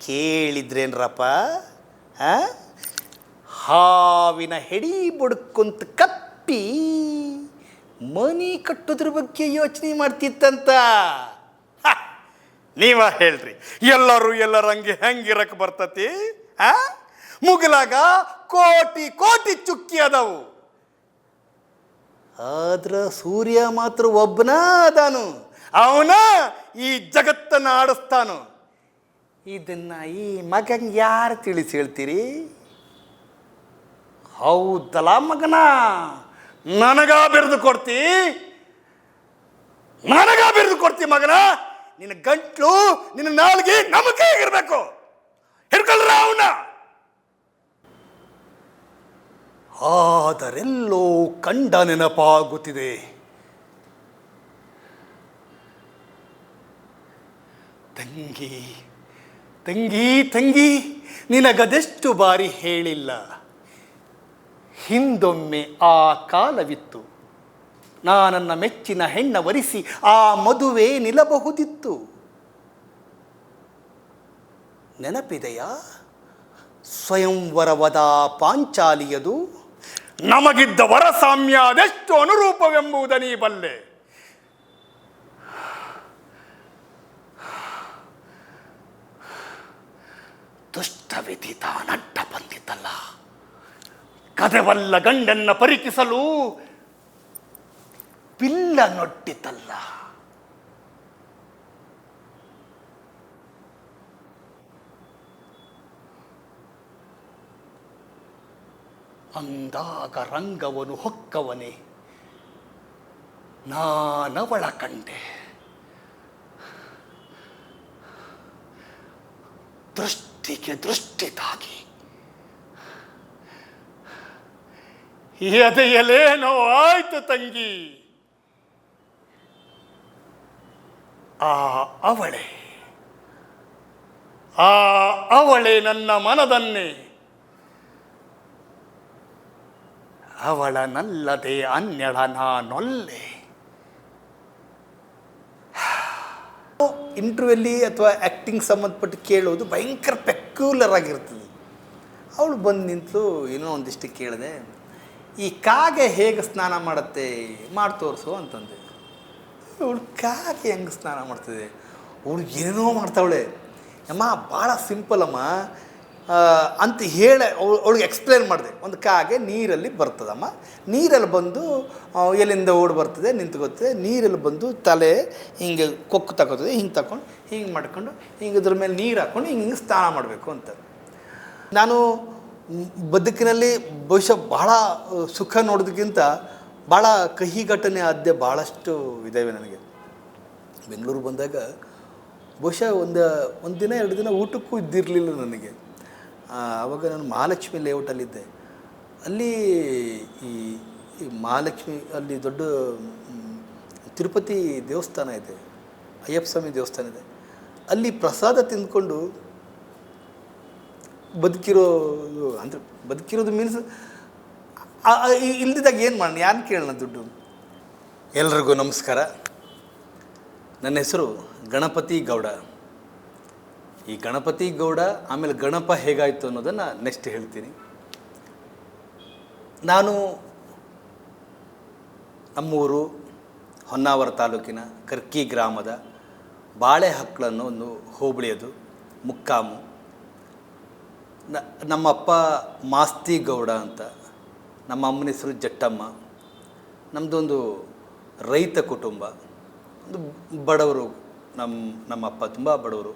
ಕೇಳಿದ್ರೇನ್ರಪ್ಪ? ಹಾವಿನ ಹೆಡಿ ಬುಡ್ಕೊಂತ ಕಪ್ಪಿ ಮನಿ ಕಟ್ಟೋದ್ರ ಬಗ್ಗೆ ಯೋಚನೆ ಮಾಡ್ತಿತ್ತಂತ. ನೀವ ಹೇಳ್ರಿ, ಎಲ್ಲರೂ ಎಲ್ಲರಂಗೆ ಹೆಂಗಿರಕ್ಕೆ ಬರ್ತತಿ? ಮುಗಿಲಾಗ ಕೋಟಿ ಕೋಟಿ ಚುಕ್ಕಿ ಅದಾವು, ಆದ್ರ ಸೂರ್ಯ ಮಾತ್ರ ಒಬ್ಬನ ಅದಾನು, ಅವನ ಈ ಜಗತ್ತನ್ನು ಆಡಿಸ್ತಾನು. ಇದನ್ನ ಈ ಮಗಂಗೆ ಯಾರು ತಿಳಿಸಿ ಹೇಳ್ತೀರಿ? ಹೌದಲ್ಲ ಮಗನ, ನನಗ ಬಿರಿದು ಕೊಡ್ತಿ, ನನಗ ಬಿರಿದು ಕೊಡ್ತಿ ಮಗನ. ನಿನ್ನ ಗಂಟ್ಲು, ನಿನ್ನ ನಾಲ್ಗೆ ನಮಗೆ ಇರಬೇಕು. ಹಿಡ್ಕೊಳ್ರ ಅವನ್ನ. ಆದರೆಲ್ಲೋ ಕಂಡ ನೆನಪಾಗುತ್ತಿದೆ. ತಂಗಿ ತಂಗಿ ತಂಗಿ, ನಿನಗದೆಷ್ಟು ಬಾರಿ ಹೇಳಿಲ್ಲ, ಹಿಂದೊಮ್ಮೆ ಆ ಕಾಲವಿತ್ತು, ನಾನನ್ನ ಮೆಚ್ಚಿನ ಹೆಣ್ಣ ವರಿಸಿ ಆ ಮದುವೆ ನಿಲ್ಲಬಹುದಿತ್ತು. ನೆನಪಿದೆಯಾ ಸ್ವಯಂವರವದ ಪಾಂಚಾಲಿಯದು? ನಮಗಿದ್ದ ವರಸಾಮ್ಯ ಅದೆಷ್ಟು ಅನುರೂಪವೆಂಬುದ ನೀ ಬಲ್ಲೆ. ದುಷ್ಟವಿಧಿ ತಾನಡ್ಡ ಬಂದಿದ್ದಲ್ಲ, ಕದವಲ್ಲ ಗಂಡನ್ನ ಪರಿಕಿಸಲು ಬಿಲ್ಲ ನೊಟ್ಟಿತಲ್ಲ. ಅಂದಾಗ ರಂಗವನು ಹೊಕ್ಕವನೇ, ನಾನವಳ ಕಂಡೆ. ದೃಷ್ಟಿಗೆ ದೃಷ್ಟಿ ತಾಗಿ ಎದೆಯಲೇನೋ ಆಯ್ತು ತಂಗಿ. ಅವಳೇ ನನ್ನ ಮನದನ್ನೇ, ಅವಳನಲ್ಲದೆ ಅನ್ಯಳ ನಾನೊಲ್ಲೆ. ಇಂಟರ್ವ್ಯೂಲ್ಲಿ ಅಥವಾ ಆ್ಯಕ್ಟಿಂಗ್ ಸಂಬಂಧಪಟ್ಟು ಕೇಳೋದು ಭಯಂಕರ ಪೆಕ್ಯುಲರ್ ಆಗಿರ್ತದೆ. ಅವಳು ಬಂದು ನಿಂತು ಏನೋ ಒಂದಿಷ್ಟು ಕೇಳಿದೆ, ಈ ಕಾಗೆ ಹೇಗೆ ಸ್ನಾನ ಮಾಡುತ್ತೆ ಮಾಡಿ ತೋರಿಸು ಅಂತಂದೆ. ಅವಳು ಕಾಗೆ ಹೆಂಗೆ ಸ್ನಾನ ಮಾಡ್ತದೆ, ಅವಳು ಏನೇನೋ ಮಾಡ್ತಾವಳೆ. ಅಮ್ಮ ಭಾಳ ಸಿಂಪಲ್ ಅಮ್ಮ ಅಂತ ಹೇಳಿ ಅವಳಿಗೆ ಎಕ್ಸ್ಪ್ಲೇನ್ ಮಾಡಿದೆ. ಒಂದು ಕಾಗೆ ನೀರಲ್ಲಿ ಬರ್ತದಮ್ಮ, ನೀರಲ್ಲಿ ಬಂದು ಎಲ್ಲಿಂದ ಓಡಿ ಬರ್ತದೆ, ನಿಂತ್ಕೋತದೆ, ನೀರಲ್ಲಿ ಬಂದು ತಲೆ ಹಿಂಗೆ ಕೊಕ್ಕು ತಗೋತದೆ, ಹಿಂಗೆ ತಗೊಂಡು ಹಿಂಗೆ ಮಾಡ್ಕೊಂಡು ಹಿಂಗೆ ಇದ್ರ ಮೇಲೆ ನೀರು ಹಾಕ್ಕೊಂಡು ಹಿಂಗೆ ಸ್ನಾನ ಮಾಡಬೇಕು ಅಂತ. ನಾನು ಬದುಕಿನಲ್ಲಿ ಬಹುಶಃ ಭಾಳ ಸುಖ ನೋಡೋದಕ್ಕಿಂತ ಭಾಳ ಕಹಿ ಘಟನೆ ಆದ್ಯ ಭಾಳಷ್ಟು ಇದ್ದಾವೆ ನನಗೆ. ಬೆಂಗಳೂರು ಬಂದಾಗ ಬಹುಶಃ ಒಂದು ದಿನ 2 ದಿನ ಊಟಕ್ಕೂ ಇದ್ದಿರಲಿಲ್ಲ ನನಗೆ. ಆವಾಗ ನಾನು ಮಹಾಲಕ್ಷ್ಮಿ ಲೇಔಟಲ್ಲಿದ್ದೆ. ಅಲ್ಲಿ ಈ ಮಹಾಲಕ್ಷ್ಮಿ ಅಲ್ಲಿ ದೊಡ್ಡ ತಿರುಪತಿ ದೇವಸ್ಥಾನ ಇದೆ, ಅಯ್ಯಪ್ಪ ಸ್ವಾಮಿ ದೇವಸ್ಥಾನ ಇದೆ. ಅಲ್ಲಿ ಪ್ರಸಾದ ತಿಂದ್ಕೊಂಡು ಬದುಕಿರೋದು ಮೀನ್ಸ್ ಇಲ್ದಿದ್ದಾಗ ಏನು ಮಾಡೋಣ, ಯಾರು ಕೇಳೋಣ ದುಡ್ಡು. ಎಲ್ರಿಗೂ ನಮಸ್ಕಾರ. ನನ್ನ ಹೆಸರು ಗಣಪತಿ ಗೌಡ. ಈ ಗಣಪತಿ ಗೌಡ ಆಮೇಲೆ ಗಣಪ ಹೇಗಾಯಿತು ಅನ್ನೋದನ್ನು ನೆಕ್ಸ್ಟ್ ಹೇಳ್ತೀನಿ. ನಾನು ನಮ್ಮೂರು ಹೊನ್ನಾವರ ತಾಲೂಕಿನ ಕರ್ಕಿ ಗ್ರಾಮದ ಬಾಳೆಹಕ್ಳು ಅನ್ನೋ ಒಂದು ಹೋಬಳಿ, ಅದು ಮುಕ್ಕಾಮು. ನಮ್ಮಪ್ಪ ಮಾಸ್ತಿ ಗೌಡ ಅಂತ, ನಮ್ಮ ಅಮ್ಮನ ಹೆಸರು ಜಟ್ಟಮ್ಮ. ನಮ್ಮದೊಂದು ರೈತ ಕುಟುಂಬ, ಒಂದು ಬಡವರು. ನಮ್ಮಪ್ಪ ತುಂಬ ಬಡವರು.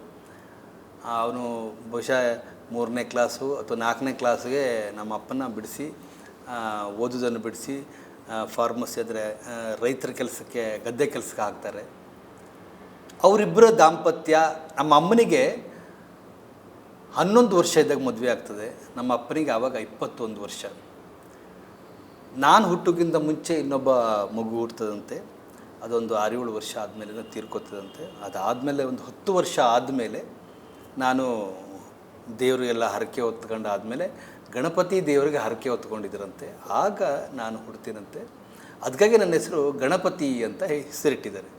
ಅವನು ಬಹುಶಃ 3ನೇ ಕ್ಲಾಸು ಅಥವಾ 4ನೇ ಕ್ಲಾಸ್ಗೆ ನಮ್ಮ ಅಪ್ಪನ ಬಿಡಿಸಿ ಓದೋದನ್ನು ಬಿಡಿಸಿ ಫಾರ್ಮಸಿ ಅಂದರೆ ರೈತರ ಕೆಲಸಕ್ಕೆ, ಗದ್ದೆ ಕೆಲಸಕ್ಕೆ ಹಾಕ್ತಾರೆ. ಅವರಿಬ್ಬರ ದಾಂಪತ್ಯ, ನಮ್ಮ ಅಮ್ಮನಿಗೆ 11 ವರ್ಷ ಇದ್ದಾಗ ಮದುವೆ ಆಗ್ತದೆ, ನಮ್ಮ ಅಪ್ಪನಿಗೆ ಆವಾಗ 21 ವರ್ಷ. ನಾನು ಹುಟ್ಟೋಕ್ಕಿಂತ ಮುಂಚೆ ಇನ್ನೊಬ್ಬ ಮಗು ಹುಡ್ತದಂತೆ, ಅದೊಂದು 6-7 ವರ್ಷ ಆದಮೇಲೆ ತೀರ್ಕೋತದಂತೆ. ಅದಾದಮೇಲೆ ಒಂದು 10 ವರ್ಷ ಆದಮೇಲೆ ನಾನು ದೇವರಿಗೆಲ್ಲ ಹರಕೆ ಹೊತ್ಕೊಂಡು ಆದಮೇಲೆ ಗಣಪತಿ ದೇವರಿಗೆ ಹರಕೆ ಹೊತ್ಕೊಂಡಿದ್ದರಂತೆ, ಆಗ ನಾನು ಹುಡ್ತೀನಂತೆ. ಅದಕ್ಕಾಗಿ ನನ್ನ ಹೆಸರು ಗಣಪತಿ ಅಂತ ಹೆಸರಿಟ್ಟಿದ್ದಾರೆ.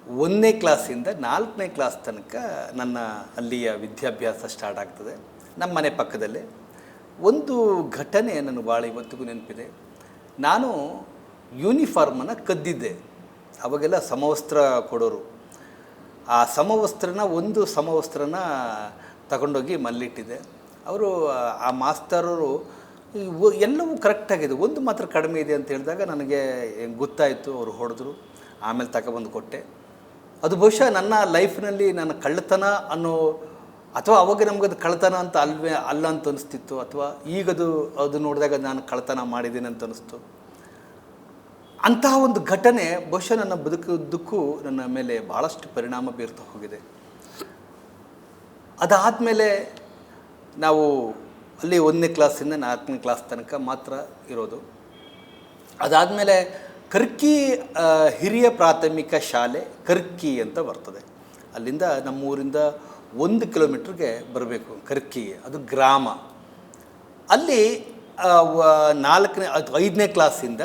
1ನೇ ಕ್ಲಾಸಿಂದ 4ನೇ ಕ್ಲಾಸ್ ತನಕ ನನ್ನ ಅಲ್ಲಿಯ ವಿದ್ಯಾಭ್ಯಾಸ ಸ್ಟಾರ್ಟ್ ಆಗ್ತದೆ. ನಮ್ಮ ಮನೆ ಪಕ್ಕದಲ್ಲೇ ಒಂದು ಘಟನೆ ನನಗೆ ಭಾಳ ಇವತ್ತಿಗೂ ನೆನಪಿದೆ. ನಾನು ಯೂನಿಫಾರ್ಮನ್ನು ಕದ್ದಿದ್ದೆ. ಅವಾಗೆಲ್ಲ ಸಮವಸ್ತ್ರ ಕೊಡೋರು. ಆ ಒಂದು ಸಮವಸ್ತ್ರನ ತಗೊಂಡೋಗಿ ಮಲ್ಲಿಟ್ಟಿದ್ದೆ. ಅವರು ಆ ಮಾಸ್ತರರು ಎಲ್ಲವೂ ಕರೆಕ್ಟಾಗಿದೆ, ಒಂದು ಮಾತ್ರ ಕಡಿಮೆ ಇದೆ ಅಂತ ಹೇಳಿದಾಗ ನನಗೆ ಗೊತ್ತಾಯಿತು. ಅವರು ಹೊಡೆದ್ರು. ಆಮೇಲೆ ತಗೊಬಂದು ಕೊಟ್ಟೆ. ಅದು ಬಹುಶಃ ನನ್ನ ಲೈಫ್ನಲ್ಲಿ ನನ್ನ ಕಳ್ಳತನ ಅನ್ನೋ, ಅಥವಾ ಅವಾಗ ನಮಗದು ಕಳ್ಳತನ ಅಂತ ಅಲ್ಲ ಅಂತ ಅನಿಸ್ತಿತ್ತು, ಅಥವಾ ಅದು ನೋಡಿದಾಗ ನಾನು ಕಳ್ಳತನ ಮಾಡಿದ್ದೀನಿ ಅಂತ ಅನಿಸ್ತು. ಅಂತಹ ಒಂದು ಘಟನೆ ಬಹುಶಃ ನನ್ನ ಬದುಕುದ್ದಕ್ಕೂ ನನ್ನ ಮೇಲೆ ಭಾಳಷ್ಟು ಪರಿಣಾಮ ಬೀರ್ತಾ ಹೋಗಿದೆ. ಅದಾದಮೇಲೆ ನಾವು ಅಲ್ಲಿ 1ನೇ ಕ್ಲಾಸಿಂದ 4ನೇ ಕ್ಲಾಸ್ ತನಕ ಮಾತ್ರ ಇರೋದು. ಅದಾದಮೇಲೆ ಕರ್ಕಿ ಹಿರಿಯ ಪ್ರಾಥಮಿಕ ಶಾಲೆ ಕರ್ಕಿ ಅಂತ ಬರ್ತದೆ. ಅಲ್ಲಿಂದ ನಮ್ಮೂರಿಂದ 1 ಕಿಲೋಮೀಟ್ರಿಗೆ ಬರಬೇಕು ಕರ್ಕಿ, ಅದು ಗ್ರಾಮ. ಅಲ್ಲಿ 5ನೇ ಕ್ಲಾಸಿಂದ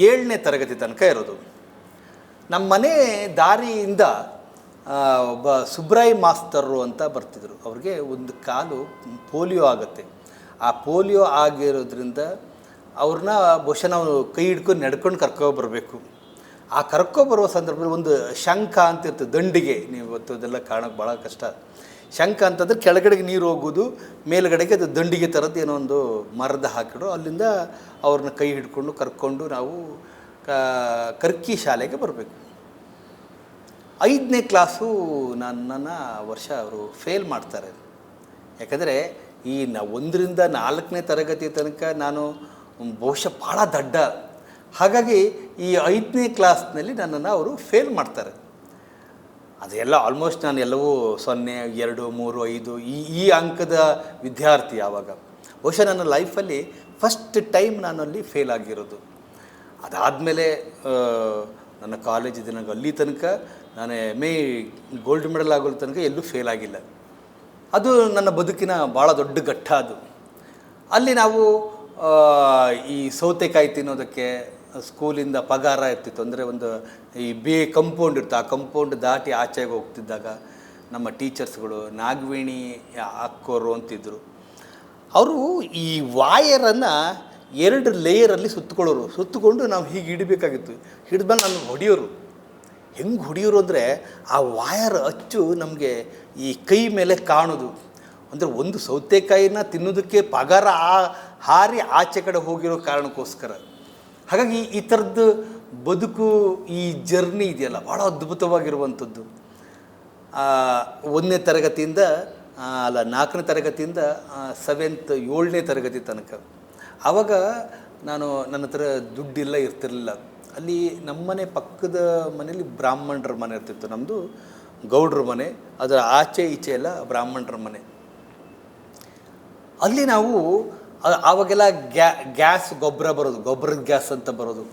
7ನೇ ತರಗತಿ ತನಕ ಇರೋದು. ನಮ್ಮ ಮನೆ ದಾರಿಯಿಂದ ಒಬ್ಬ ಸುಬ್ರಾಯಿ ಮಾಸ್ತರು ಅಂತ ಬರ್ತಿದ್ರು. ಅವ್ರಿಗೆ ಒಂದು ಕಾಲು ಪೋಲಿಯೋ ಆಗುತ್ತೆ. ಆ ಪೋಲಿಯೋ ಆಗಿರೋದ್ರಿಂದ ಅವ್ರನ್ನ ಬಹುಶಃ ನಾವು ಕೈ ಹಿಡ್ಕೊಂಡು ನಡ್ಕೊಂಡು ಕರ್ಕೊಬರಬೇಕು. ಆ ಕರ್ಕೊಬರುವ ಸಂದರ್ಭದಲ್ಲಿ ಒಂದು ಶಂಖ ಅಂತ ಇರ್ತದೆ, ದಂಡಿಗೆ. ನೀವು ಇವತ್ತು ಅದೆಲ್ಲ ಕಾಣೋಕ್ಕೆ ಭಾಳ ಕಷ್ಟ. ಶಂಖ ಅಂತಂದ್ರೆ ಕೆಳಗಡೆಗೆ ನೀರು ಹೋಗೋದು, ಮೇಲುಗಡೆಗೆ ಅದು ದಂಡಿಗೆ ಥರದ್ದು ಏನೋ ಒಂದು ಮರದ ಹಾಕಿಡು. ಅಲ್ಲಿಂದ ಅವ್ರನ್ನ ಕೈ ಹಿಡ್ಕೊಂಡು ಕರ್ಕೊಂಡು ನಾವು ಕರ್ಕಿ ಶಾಲೆಗೆ ಬರಬೇಕು. 5ನೇ ಕ್ಲಾಸು ನನ್ನನ್ನು ವರ್ಷ ಅವರು ಫೇಲ್ ಮಾಡ್ತಾರೆ. ಯಾಕಂದರೆ ಈ 1ರಿಂದ 4ನೇ ತರಗತಿ ತನಕ ನಾನು ಬಹುಶಃ ಭಾಳ ದಡ್ಡ. ಹಾಗಾಗಿ ಈ 5ನೇ ಕ್ಲಾಸ್ನಲ್ಲಿ ನನ್ನನ್ನು ಅವರು ಫೇಲ್ ಮಾಡ್ತಾರೆ. ಅದೆಲ್ಲ ಆಲ್ಮೋಸ್ಟ್ ನಾನು ಎಲ್ಲವೂ 0, 2, 3, 5 ಈ ಅಂಕದ ವಿದ್ಯಾರ್ಥಿ. ಆವಾಗ ಬಹುಶಃ ನನ್ನ ಲೈಫಲ್ಲಿ ಫಸ್ಟ್ ಟೈಮ್ ನಾನು ಅಲ್ಲಿ ಫೇಲ್ ಆಗಿರೋದು. ಅದಾದಮೇಲೆ ನನ್ನ ಕಾಲೇಜ್ ದಿನಾಗ ಅಲ್ಲಿ ತನಕ ನಾನು MA ಗೋಲ್ಡ್ ಮೆಡಲ್ ಆಗೋ ತನಕ ಎಲ್ಲೂ ಫೇಲ್ ಆಗಿಲ್ಲ. ಅದು ನನ್ನ ಬದುಕಿನ ಭಾಳ ದೊಡ್ಡ ಘಟ್ಟ. ಅದು ಅಲ್ಲಿ ನಾವು ಈ ಸೌತೆಕಾಯಿ ತಿನ್ನೋದಕ್ಕೆ ಸ್ಕೂಲಿಂದ ಪಗಾರ ಇರ್ತಿತ್ತು. ಅಂದರೆ ಒಂದು ಈ ಕಂಪೌಂಡ್ ಇರ್ತು, ಆ ಕಂಪೌಂಡ್ ದಾಟಿ ಆಚೆಗೆ ಹೋಗ್ತಿದ್ದಾಗ ನಮ್ಮ ಟೀಚರ್ಸ್ಗಳು ನಾಗವೇಣಿ ಅಕ್ಕೋರು ಅಂತಿದ್ದರು. ಅವರು ಈ ವಾಯರನ್ನು 2 ಲೇಯರಲ್ಲಿ ಸುತ್ತಕೊಂಡು ನಾವು ಹೀಗೆ ಹಿಡಬೇಕಾಗಿತ್ತು. ಹಿಡಿದ್ಮೇಲೆ ನಾನು ಹೊಡೆಯೋರು. ಹೆಂಗೆ ಹೊಡೆಯೋರು ಅಂದರೆ ಆ ವಾಯರ್ ಅಚ್ಚು ನಮಗೆ ಈ ಕೈ ಮೇಲೆ ಕಾಣೋದು. ಅಂದರೆ ಒಂದು ಸೌತೆಕಾಯಿನ ತಿನ್ನೋದಕ್ಕೆ ಪಗಾರ ಹಾರಿ ಆಚೆ ಕಡೆ ಹೋಗಿರೋ ಕಾರಣಕ್ಕೋಸ್ಕರ. ಹಾಗಾಗಿ ಈ ಥರದ್ದು ಬದುಕು, ಈ ಜರ್ನಿ ಇದೆಯಲ್ಲ, ಭಾಳ ಅದ್ಭುತವಾಗಿರುವಂಥದ್ದು. 1ನೇ ತರಗತಿಯಿಂದ 4ನೇ ತರಗತಿಯಿಂದ 7ನೇ ತರಗತಿ ತನಕ. ಆವಾಗ ನನ್ನ ಹತ್ರ ದುಡ್ಡೆಲ್ಲ ಇರ್ತಿರಲಿಲ್ಲ. ಅಲ್ಲಿ ನಮ್ಮನೆ ಪಕ್ಕದ ಮನೇಲಿ ಬ್ರಾಹ್ಮಣರ ಮನೆ ಇರ್ತಿತ್ತು. ನಮ್ಮದು ಗೌಡ್ರ ಮನೆ, ಅದರ ಆಚೆ ಈಚೆ ಎಲ್ಲ ಬ್ರಾಹ್ಮಣರ ಮನೆ. ಅಲ್ಲಿ ನಾವು ಆವಾಗೆಲ್ಲ ಗ್ಯಾಸ್ ಗೊಬ್ಬರದ ಗ್ಯಾಸ್ ಅಂತ ಬರೋದು.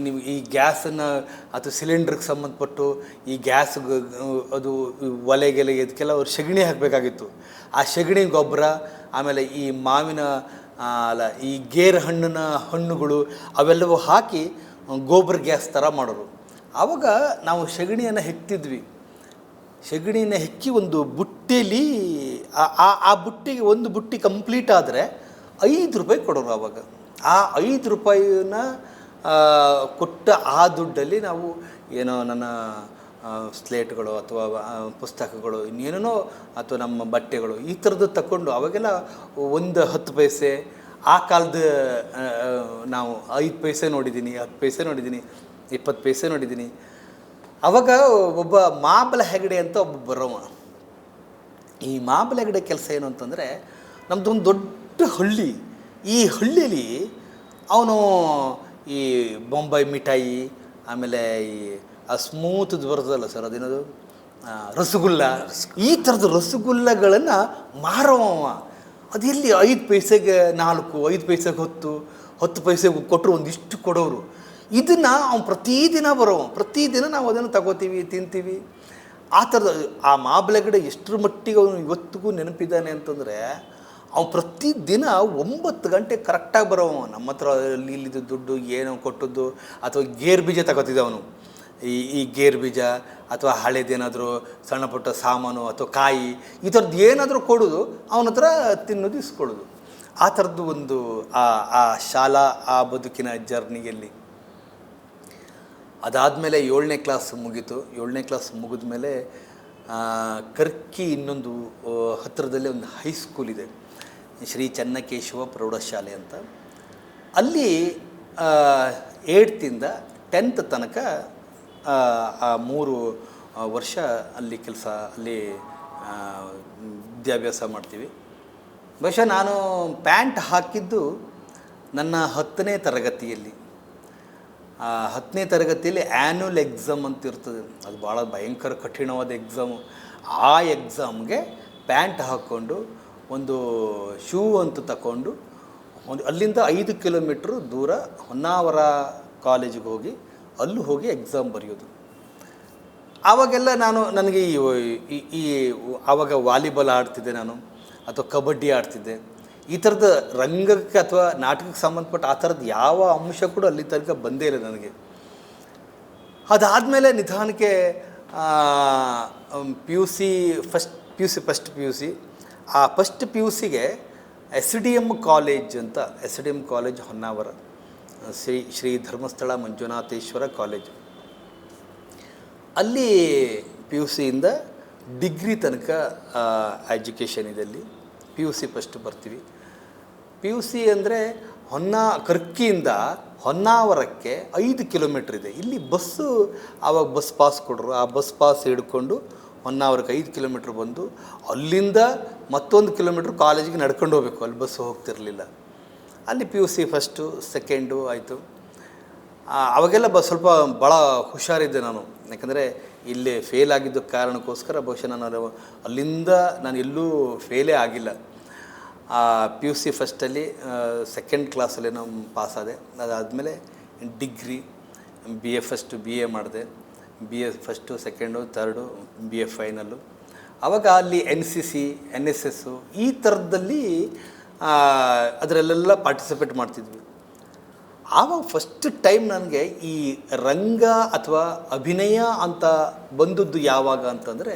ನೀವು ಈ ಗ್ಯಾಸನ್ನು ಅಥವಾ ಸಿಲಿಂಡ್ರಿಗೆ ಸಂಬಂಧಪಟ್ಟು ಈ ಗ್ಯಾಸ್ ಅದು ಒಲೆಗೆಲೆ ಇದಕ್ಕೆಲ್ಲ ಅವ್ರು ಸಗಣಿ ಹಾಕಬೇಕಾಗಿತ್ತು. ಆ ಸಗಣಿ ಗೊಬ್ಬರ, ಆಮೇಲೆ ಈ ಈ ಗೇರು ಹಣ್ಣುಗಳು ಅವೆಲ್ಲವೂ ಹಾಕಿ ಗೋಬರ್ ಗ್ಯಾಸ್ ಥರ ಮಾಡೋರು. ಆವಾಗ ನಾವು ಸಗಣಿಯನ್ನು ಹೆಕ್ತಿದ್ವಿ. ಸಗಣಿಯನ್ನು ಹೆಕ್ಕಿ ಒಂದು ಬುಟ್ಟಿಲಿ ಆ ಬುಟ್ಟಿಗೆ ಒಂದು ಬುಟ್ಟಿ ಕಂಪ್ಲೀಟ್ ಆದರೆ 5 ರೂಪಾಯಿ ಕೊಡೋರು. ಆವಾಗ ಆ 5 ರೂಪಾಯಿನ ಕೊಟ್ಟ ಆ ದುಡ್ಡಲ್ಲಿ ನಾವು ಏನೋ ನನ್ನ ಸ್ಲೇಟ್ಗಳು ಅಥವಾ ಪುಸ್ತಕಗಳು ಇನ್ನೇನೋ ಅಥವಾ ನಮ್ಮ ಬಟ್ಟೆಗಳು ಈ ಥರದ್ದು ತಗೊಂಡು, ಅವಾಗೆಲ್ಲ 10 ಪೈಸೆ, ಆ ಕಾಲದ ನಾವು 5 ಪೈಸೆ ನೋಡಿದ್ದೀನಿ, 10 ಪೈಸೆ ನೋಡಿದ್ದೀನಿ, 20 ಪೈಸೆ ನೋಡಿದ್ದೀನಿ. ಆವಾಗ ಒಬ್ಬ ಮಾಬಲ ಹೆಗಡೆ ಅಂತ ಒಬ್ಬ ಬರೋವ. ಈ ಮಾಬಲ ಹೆಗಡೆ ಕೆಲಸ ಏನು ಅಂತಂದರೆ, ನಮ್ಮದು ಒಂದು ದೊಡ್ಡ ಹಳ್ಳಿ. ಈ ಹಳ್ಳಿಯಲ್ಲಿ ಅವನು ಈ ಬೊಂಬೈ ಮಿಠಾಯಿ, ಆಮೇಲೆ ಈ ಸ್ಮೂತ್ದು ಬರೋದಲ್ಲ ಸರ್, ಅದೇನದು ರಸಗುಲ್ಲ, ಈ ಥರದ ರಸಗುಲ್ಲಗಳನ್ನು ಮಾರೋವ. ಅದು ಎಲ್ಲಿ 5 ಪೈಸೆಗೆ 4, 5 ಪೈಸೆಗೆ 10 ಪೈಸೆಗೆ ಕೊಟ್ಟರು ಒಂದಿಷ್ಟು ಕೊಡೋರು. ಇದನ್ನು ಅವ್ನು ಪ್ರತಿದಿನ ಪ್ರತಿದಿನ ನಾವು ಅದನ್ನು ತಗೋತೀವಿ, ತಿಂತೀವಿ. ಆ ಥರದ ಆ ಮಾಬಲಗಡೆ ಎಷ್ಟರ ಮಟ್ಟಿಗೆ ಅವನು ಇವತ್ತಿಗೂ ನೆನಪಿದ್ದಾನೆ ಅಂತಂದರೆ, ಅವ್ನು ಪ್ರತಿದಿನ 9 ಗಂಟೆ ಕರೆಕ್ಟಾಗಿ ಬರೋವ. ನಮ್ಮ ಹತ್ರ ಇಲ್ಲಿದ್ದು ದುಡ್ಡು ಏನೋ ಕೊಟ್ಟದ್ದು ಅಥವಾ ಗೇರು ಬೀಜ ತಗೋತಿದ್ದ ಅವನು. ಈ ಗೇರು ಬೀಜ ಅಥವಾ ಹಳೇದೇನಾದರೂ ಸಣ್ಣ ಪುಟ್ಟ ಸಾಮಾನು ಅಥವಾ ಕಾಯಿ ಈ ಥರದ್ದು ಏನಾದರೂ ಕೊಡೋದು, ಅವನ ಹತ್ರ ತಿನ್ನೋದು ಇಸ್ಕೊಳ್ಳೋದು. ಆ ಥರದ್ದು ಒಂದು ಆ ಶಾಲಾ ಆ ಬದುಕಿನ ಜರ್ನಿಯಲ್ಲಿ. ಅದಾದಮೇಲೆ 7ನೇ ಕ್ಲಾಸ್ ಮುಗೀತು. 7ನೇ ಕ್ಲಾಸ್ ಮುಗಿದ ಮೇಲೆ ಕರ್ಕಿ ಇನ್ನೊಂದು ಹತ್ತಿರದಲ್ಲೇ ಒಂದು ಹೈಸ್ಕೂಲ್ ಇದೆ, ಶ್ರೀ ಚನ್ನಕೇಶವ ಪ್ರೌಢಶಾಲೆ ಅಂತ. ಅಲ್ಲಿ 8th ಇಂದ 10th ತನಕ ಆ 3 ವರ್ಷ ಅಲ್ಲಿ ಅಲ್ಲಿ ವಿದ್ಯಾಭ್ಯಾಸ ಮಾಡ್ತೀವಿ. ಬಹುಶಃ ನಾನು ಪ್ಯಾಂಟ್ ಹಾಕಿದ್ದು ನನ್ನ 10ನೇ ತರಗತಿಯಲ್ಲಿ. 10ನೇ ತರಗತಿಯಲ್ಲಿ ಆ್ಯನ್ಯುವಲ್ ಎಕ್ಸಾಮ್ ಅಂತ ಇರ್ತದೆ, ಅದು ಭಾಳ ಭಯಂಕರ ಕಠಿಣವಾದ ಎಕ್ಸಾಮು. ಆ ಎಕ್ಸಾಮ್ಗೆ ಪ್ಯಾಂಟ್ ಹಾಕ್ಕೊಂಡು ಒಂದು ಶೂ ಅಂತ ತಗೊಂಡು ಅಲ್ಲಿಂದ 5 ಕಿಲೋಮೀಟ್ರ್ ದೂರ ಹೊನ್ನಾವರ ಕಾಲೇಜಿಗೆ ಹೋಗಿ ಅಲ್ಲೂ ಹೋಗಿ ಎಕ್ಸಾಮ್ ಬರೆಯೋದು. ಆವಾಗೆಲ್ಲ ನನಗೆ ಈ ಆವಾಗ ವಾಲಿಬಾಲ್ ಆಡ್ತಿದ್ದೆ ನಾನು, ಅಥವಾ ಕಬಡ್ಡಿ ಆಡ್ತಿದ್ದೆ. ಈ ಥರದ ರಂಗಕ್ಕೆ ಅಥವಾ ನಾಟಕಕ್ಕೆ ಸಂಬಂಧಪಟ್ಟ ಆ ಥರದ್ದು ಯಾವ ಅಂಶ ಕೂಡ ಅಲ್ಲಿ ತನಕ ಬಂದೇ ಇಲ್ಲ ನನಗೆ. ಅದಾದಮೇಲೆ ನಿಧಾನಕ್ಕೆ ಫಸ್ಟ್ ಪಿ ಯು ಸಿ ಆ ಫಸ್ಟ್ ಪಿ ಯು ಸಿಗೆ SDM ಕಾಲೇಜ್ ಅಂತ, SDM college Honnavar, Shri Dharmasthala Manjunatheshwara college. ಅಲ್ಲಿ ಪಿ ಯು ಸಿಯಿಂದ ಡಿಗ್ರಿ ತನಕ ಎಜುಕೇಷನ್ ಇದೆ. ಅಲ್ಲಿ ಪಿ ಯು ಸಿ ಫಸ್ಟ್ ಬರ್ತೀವಿ. ಪಿ ಯು ಸಿ ಅಂದರೆ ಕರ್ಕಿಯಿಂದ ಹೊನ್ನಾವರಕ್ಕೆ 5 ಕಿಲೋಮೀಟ್ರ್ ಇದೆ. ಇಲ್ಲಿ ಬಸ್ಸು ಆವಾಗ ಬಸ್ ಪಾಸ್ ಕೊಡರು, ಆ ಬಸ್ ಪಾಸ್ ಹಿಡ್ಕೊಂಡು ಹೊನ್ನಾವರಕ್ಕೆ 5 ಕಿಲೋಮೀಟ್ರ್ ಬಂದು ಅಲ್ಲಿಂದ ಮತ್ತೊಂದು ಕಿಲೋಮೀಟ್ರ್ ಕಾಲೇಜಿಗೆ ನಡ್ಕೊಂಡು ಹೋಗಬೇಕು, ಅಲ್ಲಿ ಬಸ್ಸು ಹೋಗ್ತಿರಲಿಲ್ಲ. ಅಲ್ಲಿ P U C first second ಆಯಿತು. ಅವಾಗೆಲ್ಲ ಸ್ವಲ್ಪ ಭಾಳ ಹುಷಾರಿದ್ದೆ ನಾನು, ಯಾಕಂದರೆ ಇಲ್ಲಿ ಫೇಲ್ ಆಗಿದ್ದ ಕಾರಣಕ್ಕೋಸ್ಕರ ಬಹುಶಃ ಅಲ್ಲಿಂದ ನಾನು ಎಲ್ಲೂ ಫೇಲೇ ಆಗಿಲ್ಲ. ಪಿ ಯು ಸಿ ಫಸ್ಟಲ್ಲಿ ಸೆಕೆಂಡ್ ಕ್ಲಾಸಲ್ಲಿ ನಾವು ಪಾಸಾದೆ. ಅದಾದಮೇಲೆ ಡಿಗ್ರಿ BA ಫಸ್ಟು BA ಮಾಡಿದೆ. BA first second third BA final. ಆವಾಗ ಅಲ್ಲಿ NCC NSS ಈ ಥರದಲ್ಲಿ ಅದರಲ್ಲೆಲ್ಲ ಪಾರ್ಟಿಸಿಪೇಟ್ ಮಾಡ್ತಿದ್ವಿ. ಆವಾಗ ಫಸ್ಟ್ ಟೈಮ್ ನನಗೆ ಈ ರಂಗ ಅಥವಾ ಅಭಿನಯ ಅಂತ ಬಂದದ್ದು ಯಾವಾಗ ಅಂತಂದರೆ,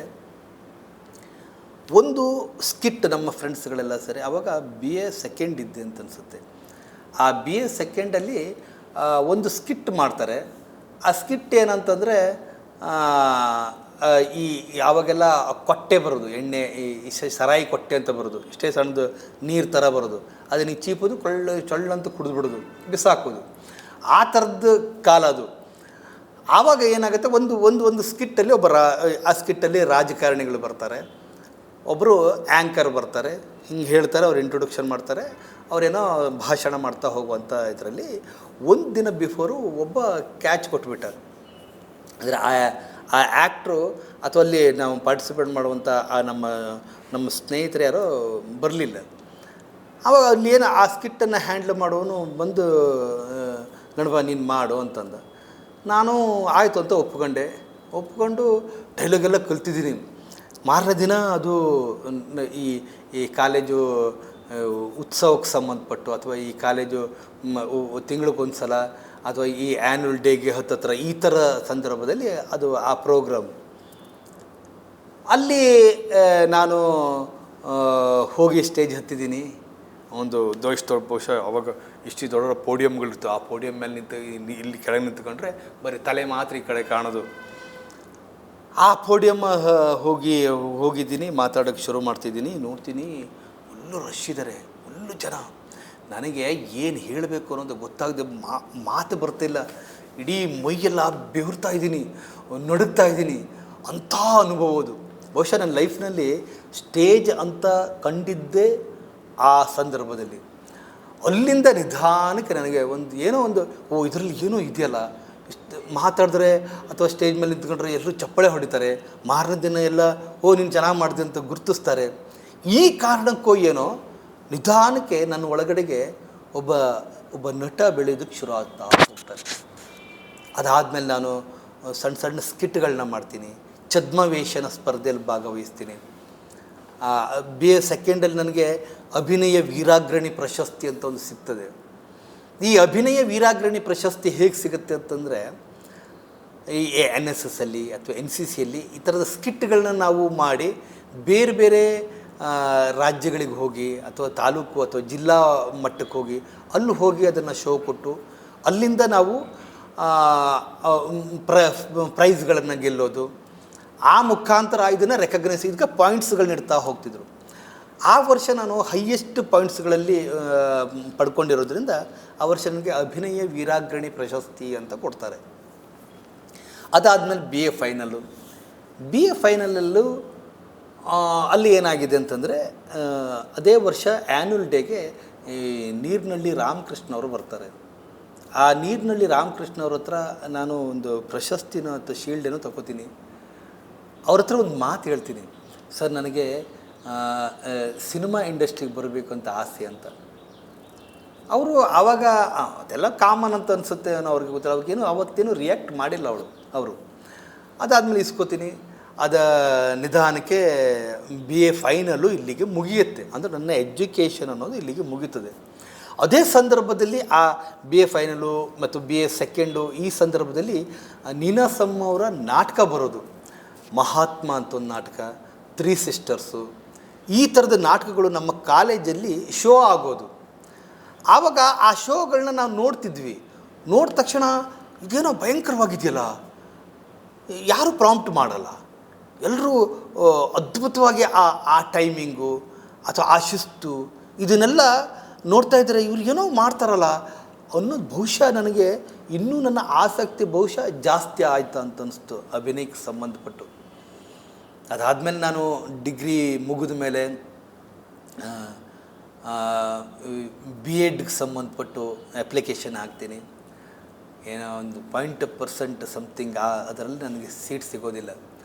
ಒಂದು ಸ್ಕಿಟ್ ನಮ್ಮ ಫ್ರೆಂಡ್ಸ್ಗಳೆಲ್ಲ ಸರಿ ಆವಾಗ BA ಸೆಕೆಂಡ್ ಇದ್ದೆ ಅಂತ ಅನಿಸುತ್ತೆ. ಆ BA ಸೆಕೆಂಡಲ್ಲಿ ಒಂದು ಸ್ಕಿಟ್ ಮಾಡ್ತಾರೆ. ಆ ಸ್ಕಿಟ್ ಏನಂತಂದರೆ, ಈ ಯಾವಾಗೆಲ್ಲ ಕೊಟ್ಟೆ ಬರೋದು, ಎಣ್ಣೆ ಈ ಸರಾಯಿ ಕೊಟ್ಟೆ ಅಂತ ಬರೋದು, ಇಷ್ಟೇ ಸಣ್ಣದು ನೀರು ಥರ ಬರೋದು, ಅದನ್ನು ಚೀಪೋದು, ಚೊಳ್ಳಂತ ಕುಡಿದ್ಬಿಡೋದು, ಬಿಸಾಕೋದು, ಆ ಥರದ್ದು ಕಾಲ ಅದು. ಆವಾಗ ಏನಾಗುತ್ತೆ, ಒಂದು ಸ್ಕಿಟ್ಟಲ್ಲಿ ಆ ಸ್ಕಿಟ್ಟಲ್ಲಿ ರಾಜಕಾರಣಿಗಳು ಬರ್ತಾರೆ, ಒಬ್ಬರು ಆ್ಯಂಕರ್ ಬರ್ತಾರೆ, ಹಿಂಗೆ ಹೇಳ್ತಾರೆ, ಅವ್ರು ಇಂಟ್ರೊಡಕ್ಷನ್ ಮಾಡ್ತಾರೆ, ಅವರೇನೋ ಭಾಷಣ ಮಾಡ್ತಾ ಹೋಗುವಂಥ ಇದರಲ್ಲಿ ಒಂದು ದಿನ ಬಿಫೋರು ಒಬ್ಬ ಕ್ಯಾಚ್ ಕೊಟ್ಬಿಟ್ಟಾರೆ. ಅಂದರೆ ಆ ಆ್ಯಕ್ಟ್ರು ಅಥವಾ ಅಲ್ಲಿ ನಾವು ಪಾರ್ಟಿಸಿಪೇಟ್ ಮಾಡುವಂಥ ನಮ್ಮ ಸ್ನೇಹಿತರು ಯಾರೋ ಬರಲಿಲ್ಲ. ಆವಾಗ ಅಲ್ಲಿ ಏನು ಆ ಸ್ಕಿಟ್ಟನ್ನು ಹ್ಯಾಂಡ್ಲ್ ಮಾಡೋನು ಬಂದು, ಗಣಪ ನೀನು ಮಾಡು ಅಂತಂದ. ನಾನು ಆಯಿತು ಅಂತ ಒಪ್ಕೊಂಡು ಡೈಲಾಗೆಲ್ಲ ಕಲ್ತಿದ್ದೀನಿ. ಮಾರನೇ ದಿನ ಅದು ಈ ಕಾಲೇಜು ಉತ್ಸವಕ್ಕೆ ಸಂಬಂಧಪಟ್ಟು ಅಥವಾ ಈ ಕಾಲೇಜು ತಿಂಗಳಿಗೊಂದು ಸಲ ಅಥವಾ ಈ ಆ್ಯನ್ಯುವಲ್ ಡೇಗೆ ಹತ್ತತ್ರ ಈ ಥರ ಸಂದರ್ಭದಲ್ಲಿ ಅದು ಆ ಪ್ರೋಗ್ರಾಮ್. ಅಲ್ಲಿ ನಾನು ಹೋಗಿ ಸ್ಟೇಜ್ ಹತ್ತಿದ್ದೀನಿ. ಒಂದು ದೊಡ್ಡ ಬಹುಶಃ ಅವಾಗ ಇಷ್ಟು ದೊಡ್ಡ ಪೋಡಿಯಮ್ಗಳಿತ್ತು. ಆ ಪೋಡಿಯಮ್ ಮೇಲೆ ಇಲ್ಲಿ ಕೆಳಗೆ ನಿಂತ್ಕೊಂಡ್ರೆ ಬರೀ ತಲೆ ಮಾತ್ರ ಈ ಕಡೆ ಕಾಣೋದು. ಆ ಪೋಡಿಯಮ್ ಹೋಗಿದ್ದೀನಿ, ಮಾತಾಡೋಕ್ಕೆ ಶುರು ಮಾಡ್ತಿದ್ದೀನಿ. ನೋಡ್ತೀನಿ ಫುಲ್ಲು ರಶ್ ಇದ್ದಾರೆ, ಫುಲ್ಲು ಜನ. ನನಗೆ ಏನು ಹೇಳಬೇಕು ಅನ್ನೋದು ಗೊತ್ತಾಗದೆ ಮಾತು ಬರ್ತಿಲ್ಲ. ಇಡೀ ಮೈಯೆಲ್ಲ ಬೆವರ್ತಾ ಇದ್ದೀನಿ, ನಡುಗ್ತಾ ಇದ್ದೀನಿ. ಅಂಥ ಅನುಭವ ಅದು. ಬಹುಶಃ ನನ್ನ ಲೈಫ್ನಲ್ಲಿ ಸ್ಟೇಜ್ ಅಂತ ಕಂಡಿದ್ದೇ ಆ ಸಂದರ್ಭದಲ್ಲಿ. ಅಲ್ಲಿಂದ ನಿಧಾನಕ್ಕೆ ನನಗೆ ಏನೋ ಒಂದು ಇದರಲ್ಲಿ ಏನೋ ಇದೆಯಲ್ಲ, ಇಷ್ಟು ಮಾತಾಡಿದ್ರೆ ಅಥವಾ ಸ್ಟೇಜ್ ಮೇಲೆ ನಿಂತ್ಕೊಂಡ್ರೆ ಎಲ್ಲರೂ ಚಪ್ಪಾಳೆ ಹೊಡಿತಾರೆ, ಮಾರನೇ ದಿನ ಎಲ್ಲ ನೀನು ಚೆನ್ನಾಗಿ ಮಾಡಿದೆ ಅಂತ ಗುರುತಿಸ್ತಾರೆ. ಈ ಕಾರಣಕ್ಕೋ ಏನೋ ನಿಧಾನಕ್ಕೆ ನನ್ನ ಒಳಗಡೆಗೆ ಒಬ್ಬ ನಟ ಬೆಳೆಯೋದಕ್ಕೆ ಶುರು ಆಗ್ತಾ ಹೋಗ್ತಾರೆ. ಅದಾದಮೇಲೆ ನಾನು ಸಣ್ಣ ಸ್ಕಿಟ್ಗಳನ್ನ ಮಾಡ್ತೀನಿ, ಛದ್ಮವೇಷನ ಸ್ಪರ್ಧೆಯಲ್ಲಿ ಭಾಗವಹಿಸ್ತೀನಿ. BA ಸೆಕೆಂಡಲ್ಲಿ ನನಗೆ ಅಭಿನಯ ವೀರಾಗ್ರಣಿ ಪ್ರಶಸ್ತಿ ಅಂತ ಒಂದು ಸಿಗ್ತದೆ. ಈ ಅಭಿನಯ ವೀರಾಗ್ರಣಿ ಪ್ರಶಸ್ತಿ ಹೇಗೆ ಸಿಗುತ್ತೆ ಅಂತಂದರೆ, ಈ NSS ಅಲ್ಲಿ ಅಥವಾ NCC ಯಲ್ಲಿ ಈ ಥರದ ಸ್ಕಿಟ್ಗಳನ್ನ ನಾವು ಮಾಡಿ ಬೇರೆ ಬೇರೆ ರಾಜ್ಯಗಳಿಗೆ ಹೋಗಿ ಅಥವಾ ತಾಲೂಕು ಅಥವಾ ಜಿಲ್ಲಾ ಮಟ್ಟಕ್ಕೆ ಹೋಗಿ ಅಲ್ಲಿ ಹೋಗಿ ಅದನ್ನು ಶೋ ಕೊಟ್ಟು ಅಲ್ಲಿಂದ ನಾವು ಪ್ರೈಸ್ಗಳನ್ನು ಗೆಲ್ಲೋದು, ಆ ಮುಖಾಂತರ ಇದನ್ನು ರೆಕಗ್ನೈಸ್ ಇದಕ್ಕೆ ಪಾಯಿಂಟ್ಸ್ಗಳನ್ನ ಇಡ್ತಾ ಹೋಗ್ತಿದ್ರು. ಆ ವರ್ಷ ನಾನು ಹೈಯೆಸ್ಟ್ ಪಾಯಿಂಟ್ಸ್ಗಳಲ್ಲಿ ಪಡ್ಕೊಂಡಿರೋದ್ರಿಂದ ಆ ವರ್ಷ ನನಗೆ ಅಭಿನಯ ವೀರಾಗ್ರಣಿ ಪ್ರಶಸ್ತಿ ಅಂತ ಕೊಡ್ತಾರೆ. ಅದಾದಮೇಲೆ BA ಫೈನಲ್ಲು. BA ಫೈನಲಲ್ಲೂ ಅಲ್ಲಿ ಏನಾಗಿದೆ ಅಂತಂದರೆ ಅದೇ ವರ್ಷ ಆ್ಯನ್ಯುವಲ್ ಡೇಗೆ ಈ ನೀರಿನಳ್ಳಿ ರಾಮಕೃಷ್ಣ ಅವರು ಬರ್ತಾರೆ. ಆ ನೀರಿನಳ್ಳಿ ರಾಮಕೃಷ್ಣ ಅವ್ರ ಹತ್ರ ನಾನು ಒಂದು ಪ್ರಶಸ್ತಿನೋ ಅಥವಾ ಶೀಲ್ಡೇನೋ ತಗೋತೀನಿ. ಅವ್ರ ಹತ್ರ ಒಂದು ಮಾತು ಹೇಳ್ತೀನಿ, ಸರ್ ನನಗೆ ಸಿನಿಮಾ ಇಂಡಸ್ಟ್ರಿಗೆ ಬರಬೇಕು ಅಂತ ಆಸೆ ಅಂತ. ಅವರು ಆವಾಗ ಅದೆಲ್ಲ ಕಾಮನ್ ಅಂತ ಅನಿಸುತ್ತೆ ಅನ್ನೋ ಅವ್ರಿಗೆ ಗೊತ್ತಿಲ್ಲ, ಅವ್ರಿಗೇನು ಅವತ್ತೇನು ರಿಯಾಕ್ಟ್ ಮಾಡಿಲ್ಲ ಅವರು. ಅದಾದಮೇಲೆ ಇಸ್ಕೋತೀನಿ. ಅದ ನಿಧಾನಕ್ಕೆ BA ಫೈನಲ್ಲು ಇಲ್ಲಿಗೆ ಮುಗಿಯುತ್ತೆ. ಅಂದರೆ ನನ್ನ ಎಜುಕೇಷನ್ ಅನ್ನೋದು ಇಲ್ಲಿಗೆ ಮುಗೀತದೆ. ಅದೇ ಸಂದರ್ಭದಲ್ಲಿ ಆ BA ಫೈನಲು ಮತ್ತು BA ಸೆಕೆಂಡು ಈ ಸಂದರ್ಭದಲ್ಲಿ ನೀನಾಸಮ್ ಅವರ ನಾಟಕ ಬರೋದು. ಮಹಾತ್ಮ ಅಂತ ಒಂದು ನಾಟಕ, 3 ಸಿಸ್ಟರ್ಸು, ಈ ಥರದ ನಾಟಕಗಳು ನಮ್ಮ ಕಾಲೇಜಲ್ಲಿ ಶೋ ಆಗೋದು. ಆವಾಗ ಆ ಶೋಗಳನ್ನ ನಾವು ನೋಡ್ತಿದ್ವಿ. ನೋಡಿದ ತಕ್ಷಣ ಇದೇನೋ ಭಯಂಕರವಾಗಿದೆಯಲ್ಲ, ಯಾರೂ ಪ್ರಾಂಪ್ಟ್ ಮಾಡಲ್ಲ, ಎಲ್ಲರೂ ಅದ್ಭುತವಾಗಿ ಆ ಟೈಮಿಂಗು ಅಥವಾ ಆ ಶಿಸ್ತು ಇದನ್ನೆಲ್ಲ ನೋಡ್ತಾ ಇದ್ದರೆ ಇವ್ರಿಗೇನೋ ಮಾಡ್ತಾರಲ್ಲ ಅನ್ನೋದು ಬಹುಶಃ ನನಗೆ ಇನ್ನೂ ನನ್ನ ಆಸಕ್ತಿ ಬಹುಶಃ ಜಾಸ್ತಿ ಆಯ್ತು ಅಂತ ಅನಿಸ್ತು ಅಭಿನಯಕ್ಕೆ ಸಂಬಂಧಪಟ್ಟು. ಅದಾದಮೇಲೆ ನಾನು ಡಿಗ್ರಿ ಮುಗಿದ ಮೇಲೆ B.Edಗೆ ಸಂಬಂಧಪಟ್ಟು ಅಪ್ಲಿಕೇಶನ್ ಹಾಕ್ತೀನಿ. ಏನೋ ಒಂದು 0.% ಸಮಥಿಂಗ್ ಅದರಲ್ಲಿ ನನಗೆ ಸೀಟ್ ಸಿಗೋದಿಲ್ಲ.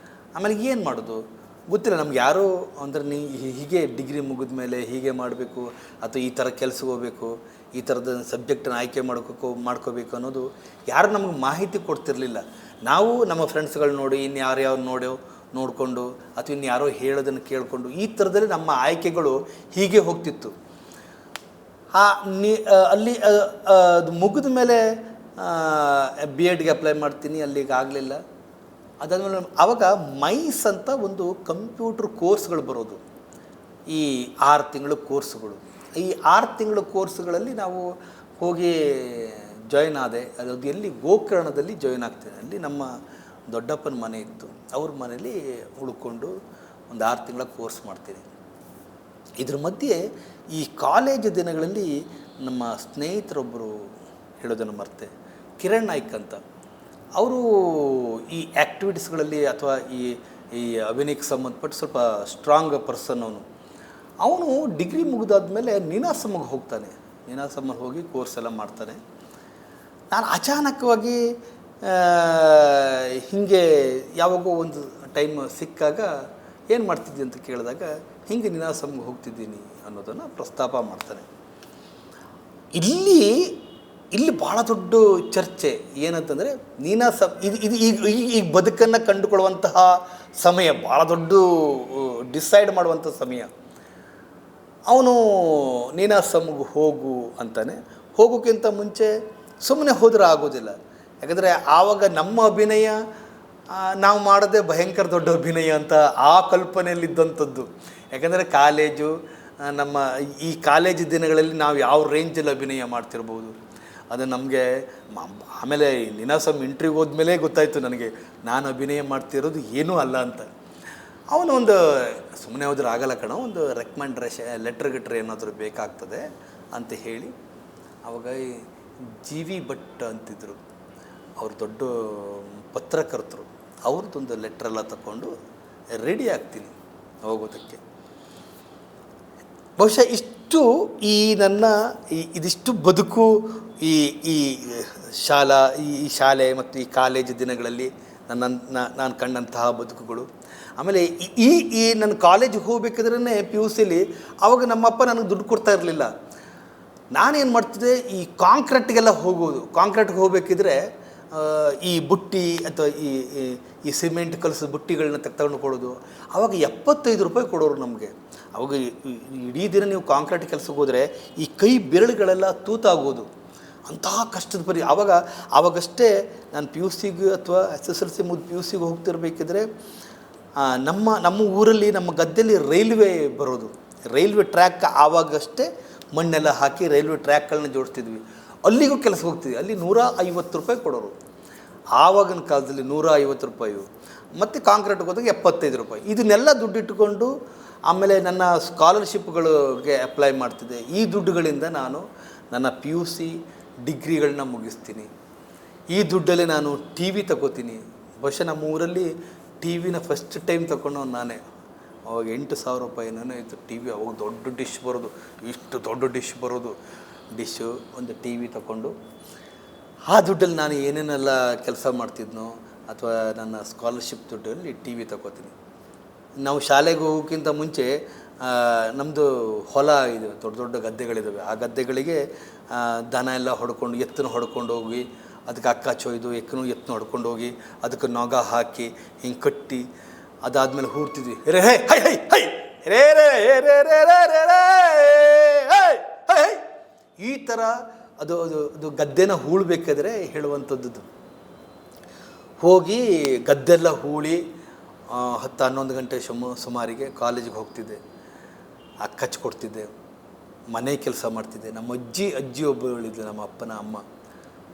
ಆಮೇಲೆ ಏನು ಮಾಡೋದು ಗೊತ್ತಿಲ್ಲ ನಮ್ಗೆ. ಯಾರೋ ಅಂದರೆ ಹೀಗೆ ಡಿಗ್ರಿ ಮುಗಿದ ಮೇಲೆ ಹೀಗೆ ಮಾಡಬೇಕು ಅಥವಾ ಈ ಥರ ಕೆಲಸಕ್ಕೆ ಹೋಗಬೇಕು, ಈ ಥರದ ಸಬ್ಜೆಕ್ಟನ್ನು ಆಯ್ಕೆ ಮಾಡ್ಕೋಬೇಕು ಅನ್ನೋದು ಯಾರು ನಮಗೆ ಮಾಹಿತಿ ಕೊಡ್ತಿರಲಿಲ್ಲ. ನಾವು ನಮ್ಮ ಫ್ರೆಂಡ್ಸ್ಗಳು ನೋಡಿ ಇನ್ಯಾರ್ಯಾರು ನೋಡಿಕೊಂಡು ಅಥವಾ ಇನ್ಯಾರೋ ಹೇಳೋದನ್ನು ಕೇಳಿಕೊಂಡು ಈ ಥರದಲ್ಲಿ ನಮ್ಮ ಆಯ್ಕೆಗಳು ಹೀಗೆ ಹೋಗ್ತಿತ್ತು. ಅಲ್ಲಿ ಅದು ಮುಗಿದ ಮೇಲೆ B.Edಗೆ ಅಪ್ಲೈ ಮಾಡ್ತೀನಿ, ಅಲ್ಲಿಗೆ ಆಗಲಿಲ್ಲ. ಅದಾದಮೇಲೆ ಆವಾಗ ಮೈಸ್ ಅಂತ ಒಂದು ಕಂಪ್ಯೂಟ್ರ್ ಕೋರ್ಸ್ಗಳು ಬರೋದು, ಈ 6 ತಿಂಗಳು ಕೋರ್ಸ್ಗಳು. ಈ 6 ತಿಂಗಳು ಕೋರ್ಸ್ಗಳಲ್ಲಿ ನಾವು ಹೋಗಿ ಜಾಯ್ನ್ ಆದೆ. ಅದು ಎಲ್ಲಿ ಗೋಕರ್ಣದಲ್ಲಿ ಜಾಯ್ನ್ ಆಗ್ತೇನೆ. ಅಲ್ಲಿ ನಮ್ಮ ದೊಡ್ಡಪ್ಪನ ಮನೆ ಇತ್ತು, ಅವ್ರ ಮನೇಲಿ ಉಳ್ಕೊಂಡು ಒಂದು 6 ತಿಂಗಳ ಕೋರ್ಸ್ ಮಾಡ್ತೀನಿ. ಇದ್ರ ಮಧ್ಯೆ ಈ ಕಾಲೇಜು ದಿನಗಳಲ್ಲಿ ನಮ್ಮ ಸ್ನೇಹಿತರೊಬ್ಬರು ಹೇಳೋದನ್ನು ಮರ್ತೆ, ಕಿರಣ್ ನಾಯ್ಕ್ ಅಂತ. ಅವರು ಈ ಆ್ಯಕ್ಟಿವಿಟೀಸ್ಗಳಲ್ಲಿ ಅಥವಾ ಈ ಅಭಿನಯಕ್ಕೆ ಸಂಬಂಧಪಟ್ಟು ಸ್ವಲ್ಪ ಸ್ಟ್ರಾಂಗ್ ಪರ್ಸನ್ ಅವನು ಡಿಗ್ರಿ ಮುಗಿದಾದ್ಮೇಲೆ ನೀನಾಸಮ್ಗೆ ಹೋಗ್ತಾನೆ. ನೀನಾಸಮ್ಗೆ ಹೋಗಿ ಕೋರ್ಸ್ ಎಲ್ಲ ಮಾಡ್ತಾನೆ. ನಾನು ಅಚಾನಕವಾಗಿ ಹೀಗೆ ಯಾವಾಗೋ ಒಂದು ಟೈಮ್ ಸಿಕ್ಕಾಗ ಏನು ಮಾಡ್ತಿದ್ದೆ ಅಂತ ಕೇಳಿದಾಗ ಹೀಗೆ ನೀನಾಸಮ್ಗೆ ಹೋಗ್ತಿದ್ದೀನಿ ಅನ್ನೋದನ್ನು ಪ್ರಸ್ತಾಪ ಮಾಡ್ತಾನೆ. ಇಲ್ಲಿ ಭಾಳ ದೊಡ್ಡ ಚರ್ಚೆ ಏನಂತಂದರೆ ನೀನಾಸಮ್ ಇದು ಈಗ ಬದುಕನ್ನು ಕಂಡುಕೊಳ್ಳುವಂತಹ ಸಮಯ, ಭಾಳ ದೊಡ್ಡ ಡಿಸೈಡ್ ಮಾಡುವಂಥ ಸಮಯ. ಅವನು ನೀನಾಸಮ್ಗೆ ಹೋಗು ಅಂತಾನೆ. ಹೋಗೋಕ್ಕಿಂತ ಮುಂಚೆ ಸುಮ್ಮನೆ ಹೋದರೆ ಆಗೋದಿಲ್ಲ. ಯಾಕಂದರೆ ಆವಾಗ ನಮ್ಮ ಅಭಿನಯ ನಾವು ಮಾಡೋದೇ ಭಯಂಕರ ದೊಡ್ಡ ಅಭಿನಯ ಅಂತ ಆ ಕಲ್ಪನೆಯಲ್ಲಿದ್ದಂಥದ್ದು. ಯಾಕಂದರೆ ಕಾಲೇಜು ನಮ್ಮ ಈ ಕಾಲೇಜು ದಿನಗಳಲ್ಲಿ ನಾವು ಯಾವ ರೇಂಜಲ್ಲಿ ಅಭಿನಯ ಮಾಡ್ತಿರ್ಬೋದು ಅದು ನಮಗೆ ಆಮೇಲೆ ನೀನಾಸಮ್ ಇಂಟ್ರ್ಯೂಗೆ ಹೋದ್ಮೇಲೆ ಗೊತ್ತಾಯಿತು ನನಗೆ ನಾನು ಅಭಿನಯ ಮಾಡ್ತಿರೋದು ಏನೂ ಅಲ್ಲ ಅಂತ. ಅವನು ಒಂದು ಸುಮ್ಮನೆ ಹೋದ್ರೆ ಆಗಲ್ಲ ಕಣೋ, ಒಂದು ಲೆಟ್ರ್ ಏನಾದರೂ ಬೇಕಾಗ್ತದೆ ಅಂತ ಹೇಳಿ ಅವಾಗ GV ಭಟ್ ಅಂತಿದ್ದರು, ಅವರು ದೊಡ್ಡ ಪತ್ರಕರ್ತರು. ಅವ್ರದ್ದೊಂದು ಲೆಟ್ರೆಲ್ಲ ತಗೊಂಡು ರೆಡಿ ಆಗ್ತೀನಿ ಹೋಗೋದಕ್ಕೆ. ಬಹುಶಃ ಇಷ್ಟು ಈ ನನ್ನ ಇದಿಷ್ಟು ಬದುಕು ಈ ಶಾಲೆ ಮತ್ತು ಈ ಕಾಲೇಜು ದಿನಗಳಲ್ಲಿ ನಾನು ಕಂಡಂತಹ ಬದುಕುಗಳು. ಆಮೇಲೆ ಈ ನನ್ನ ಕಾಲೇಜಿಗೆ ಹೋಗ್ಬೇಕಾದ್ರೆ PUCಲಿ ಆವಾಗ ನಮ್ಮಪ್ಪ ನನಗೆ ದುಡ್ಡು ಕೊಡ್ತಾ ಇರಲಿಲ್ಲ. ನಾನೇನು ಮಾಡ್ತಿದ್ದೆ, ಈ ಕಾಂಕ್ರೀಟ್ಗೆಲ್ಲ ಹೋಗೋದು. ಕಾಂಕ್ರೀಟ್ಗೆ ಹೋಗಬೇಕಿದ್ರೆ ಈ ಬುಟ್ಟಿ ಅಥವಾ ಈ ಸಿಮೆಂಟ್ ಕಲಸಿದ ಬುಟ್ಟಿಗಳನ್ನ ತಗೊಂಡು ಕೊಡೋದು. ಆವಾಗ 75 ರೂಪಾಯಿ ಕೊಡೋರು ನಮಗೆ. ಅವಾಗ ಇಡೀ ದಿನ ನೀವು ಕಾಂಕ್ರೀಟ್ ಕೆಲಸಕ್ಕೆ ಹೋದರೆ ಈ ಕೈ ಬೆರಳುಗಳೆಲ್ಲ ತೂತಾಗೋದು. ಅಂತಹ ಕಷ್ಟದ ಆವಾಗಷ್ಟೇ ನಾನು ಪಿ ಯು ಸಿಗೆ ಅಥವಾ SSLC ಮುಗಿದು ಪಿ ಯು ಸಿಗೆ ಹೋಗ್ತಿರ್ಬೇಕಿದ್ರೆ ನಮ್ಮ ಊರಲ್ಲಿ ನಮ್ಮ ಗದ್ದೆಯಲ್ಲಿ ರೈಲ್ವೆ ಬರೋದು, ರೈಲ್ವೆ ಟ್ರ್ಯಾಕ್ ಆವಾಗಷ್ಟೇ ಮಣ್ಣೆಲ್ಲ ಹಾಕಿ ರೈಲ್ವೆ ಟ್ರ್ಯಾಕ್ಗಳನ್ನ ಜೋಡಿಸ್ತಿದ್ವಿ. ಅಲ್ಲಿಗೂ ಕೆಲಸ ಹೋಗ್ತಿದ್ವಿ. ಅಲ್ಲಿ 150 ರೂಪಾಯಿ ಕೊಡೋರು ಆವಾಗಿನ ಕಾಲದಲ್ಲಿ, 150 ರೂಪಾಯಿ. ಮತ್ತು ಕಾಂಕ್ರೀಟ್ಗೆ ಹೋದಾಗ 75 ರೂಪಾಯಿ. ಇದನ್ನೆಲ್ಲ ದುಡ್ಡಿಟ್ಟುಕೊಂಡು ಆಮೇಲೆ ನನ್ನ ಸ್ಕಾಲರ್ಶಿಪ್ಗಳಿಗೆ ಅಪ್ಲೈ ಮಾಡ್ತಿದ್ದೆ. ಈ ದುಡ್ಡುಗಳಿಂದ ನಾನು ನನ್ನ ಪಿ ಯು ಸಿ ಡಿಗ್ರಿಗಳನ್ನ ಮುಗಿಸ್ತೀನಿ. ಈ ದುಡ್ಡಲ್ಲೇ ನಾನು ಟಿ ವಿ ತಗೋತೀನಿ. ಬಹುಶಃ ನಮ್ಮ ಊರಲ್ಲಿ ಟಿ ವಿನ ಫಸ್ಟ್ ಟೈಮ್ ತಗೊಂಡು ನಾನೇ. ಅವಾಗ 8,000 ರೂಪಾಯಿನೂ ಇತ್ತು ಟಿ ವಿ. ಅವಾಗ ದೊಡ್ಡ ಡಿಶ್ ಬರೋದು, ಇಷ್ಟು ದೊಡ್ಡ ಡಿಶ್ ಬರೋದು. ಡಿಶ್ಶು ಒಂದು ಟಿ ವಿ ತಗೊಂಡು ಆ ದುಡ್ಡಲ್ಲಿ ನಾನು ಏನೇನೆಲ್ಲ ಕೆಲಸ ಮಾಡ್ತಿದ್ನೋ ಅಥವಾ ನನ್ನ ಸ್ಕಾಲರ್ಶಿಪ್ ದುಡ್ಡಲ್ಲಿ ಟಿ ವಿ ತಗೋತೀನಿ. ನಾವು ಶಾಲೆಗೆ ಹೋಗೋಕ್ಕಿಂತ ಮುಂಚೆ ನಮ್ಮದು ಹೊಲ ಇದೆ, ದೊಡ್ಡ ದೊಡ್ಡ ಗದ್ದೆಗಳಿದ್ದಾವೆ. ಆ ಗದ್ದೆಗಳಿಗೆ ದನ ಎಲ್ಲ ಹೊಡ್ಕೊಂಡು, ಎತ್ತನ್ನು ಹೊಡ್ಕೊಂಡು ಹೋಗಿ ಅದಕ್ಕೆ ಅಕ್ಕ ಚೊಯ್ದು ಎತ್ತನ್ನು ಹೊಡ್ಕೊಂಡು ಹೋಗಿ ಅದಕ್ಕೆ ನೊಗ ಹಾಕಿ ಹಿಂಗೆ ಕಟ್ಟಿ ಅದಾದಮೇಲೆ ಹೂಡ್ತಿದ್ವಿ. ರೇ ಹೈ ಹೈ ಹೈ ಹೈ ರೇ ರೇ ರೇ ರೇ ರೇ ರೇ ರೇ ಹೈ ಹೈ. ಈ ಥರ ಅದು ಗದ್ದೆನ ಹೂಳಬೇಕಾದ್ರೆ ಹೇಳುವಂಥದ್ದು. ಹೋಗಿ ಗದ್ದೆಲ್ಲ ಹೂಳಿ 10-11 ಗಂಟೆ ಸುಮಾರಿಗೆ ಕಾಲೇಜಿಗೆ ಹೋಗ್ತಿದ್ದೆ. ಕಚ್ಚಿ ಕೊಡ್ತಿದ್ದೆ, ಮನೆ ಕೆಲಸ ಮಾಡ್ತಿದ್ದೆ. ನಮ್ಮ ಅಜ್ಜಿ ಒಬ್ಬಳಿದ್ಲು, ನಮ್ಮ ಅಪ್ಪನ ಅಮ್ಮ.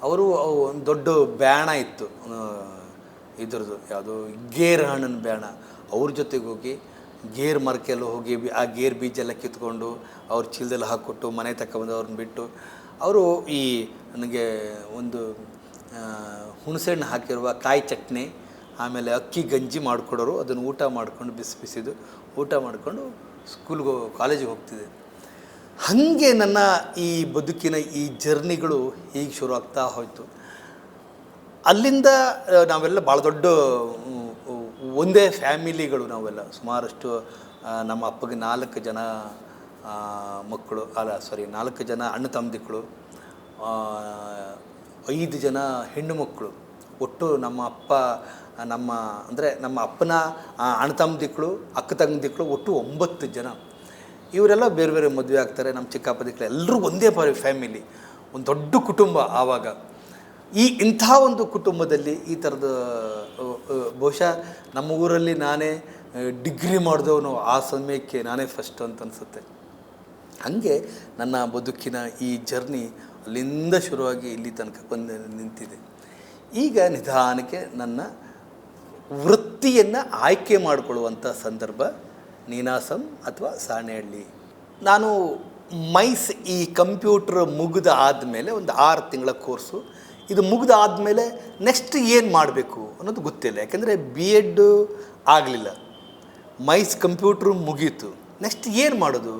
ಅವರು ಒಂದು ದೊಡ್ಡ ಬ್ಯಾಣ ಇತ್ತು, ಇದ್ರದ್ದು ಯಾವುದೋ ಗೇರ್ ಹಣ್ಣಿನ ಬ್ಯಾಣ. ಅವ್ರ ಜೊತೆಗೆ ಹೋಗಿ ಗೇರ್ ಮರಕ್ಕೆಲ್ಲ ಹೋಗಿ ಆ ಗೇರ್ ಬೀಜೆಲ್ಲ ಕಿತ್ಕೊಂಡು ಅವ್ರ ಚೀಲದಲ್ಲಿ ಹಾಕ್ಕೊಟ್ಟು ಮನೆ ತಗೊಬಂದು ಅವ್ರನ್ನ ಬಿಟ್ಟು, ಅವರು ನನಗೆ ಒಂದು ಹುಣಸೆಹಣ್ಣು ಹಾಕಿರುವ ಕಾಯಿ ಚಟ್ನಿ ಆಮೇಲೆ ಅಕ್ಕಿ ಗಂಜಿ ಮಾಡಿಕೊಡೋರು. ಅದನ್ನು ಊಟ ಮಾಡಿಕೊಂಡು ಬಿಸಿದು ಊಟ ಮಾಡಿಕೊಂಡು ಕಾಲೇಜಿಗೆ ಹೋಗ್ತಿದ್ದೆ. ಹಾಗೆ ನನ್ನ ಈ ಬದುಕಿನ ಈ ಜರ್ನಿಗಳು ಹೀಗೆ ಶುರು ಆಗ್ತಾ ಹೋಯಿತು. ಅಲ್ಲಿಂದ ನಾವೆಲ್ಲ ಭಾಳ ದೊಡ್ಡ ಒಂದೇ ಫ್ಯಾಮಿಲಿಗಳು ನಾವೆಲ್ಲ. ಸುಮಾರಷ್ಟು ನಮ್ಮ ಅಪ್ಪಗೆ 4 ಜನ ಮಕ್ಕಳು, 4 ಜನ ಅಣ್ಣ ತಮ್ಮದಿಕ್ಕಳು, 5 ಜನ ಹೆಣ್ಣು ಮಕ್ಕಳು. ಒಟ್ಟು ನಮ್ಮ ಅಪ್ಪನ ಅಣ್ಣ ತಮ್ಮದಿಕ್ಕಳು, ಅಕ್ಕ ತಂಗಿದಿಕ್ಕಳು, ಒಟ್ಟು 9 ಜನ. ಇವರೆಲ್ಲ ಬೇರೆ ಬೇರೆ ಮದುವೆ ಆಗ್ತಾರೆ. ನಮ್ಮ ಚಿಕ್ಕಪ್ಪದಿಕ್ಕಳು ಎಲ್ಲರೂ ಒಂದೇ ಫ್ಯಾಮಿಲಿ, ಒಂದು ದೊಡ್ಡ ಕುಟುಂಬ. ಆವಾಗ ಇಂಥ ಒಂದು ಕುಟುಂಬದಲ್ಲಿ ಈ ಥರದ ಬಹುಶಃ ನಮ್ಮ ಊರಲ್ಲಿ ನಾನೇ ಡಿಗ್ರಿ ಮಾಡಿದವನು ಆ ಸಮಯಕ್ಕೆ ನಾನೇ ಫಸ್ಟ್ ಅಂತ ಅನಿಸುತ್ತೆ. ಹಾಗೆ ನನ್ನ ಬದುಕಿನ ಈ ಜರ್ನಿ ಅಲ್ಲಿಂದ ಶುರುವಾಗಿ ಇಲ್ಲಿ ತನಕ ಬಂದು ನಿಂತಿದೆ. ಈಗ ನಿಧಾನಕ್ಕೆ ನನ್ನ ವೃತ್ತಿಯನ್ನು ಆಯ್ಕೆ ಮಾಡಿಕೊಳ್ಳುವಂಥ ಸಂದರ್ಭ ನೀನಾಸಂ ಅಥವಾ ಸಾಣೇಹಳ್ಳಿ. ನಾನು ಮೈಸ್ ಈ ಕಂಪ್ಯೂಟ್ರ್ ಮುಗಿದ ಆದಮೇಲೆ ಒಂದು 6 ತಿಂಗಳ ಕೋರ್ಸು. ಇದು ಮುಗಿದ ಆದಮೇಲೆ ನೆಕ್ಸ್ಟ್ ಏನು ಮಾಡಬೇಕು ಅನ್ನೋದು ಗೊತ್ತಿಲ್ಲ. ಯಾಕೆಂದರೆ B.Ed ಆಗಲಿಲ್ಲ, ಮೈಸ್ ಕಂಪ್ಯೂಟ್ರು ಮುಗೀತು. ನೆಕ್ಸ್ಟ್ ಏನು ಮಾಡೋದು?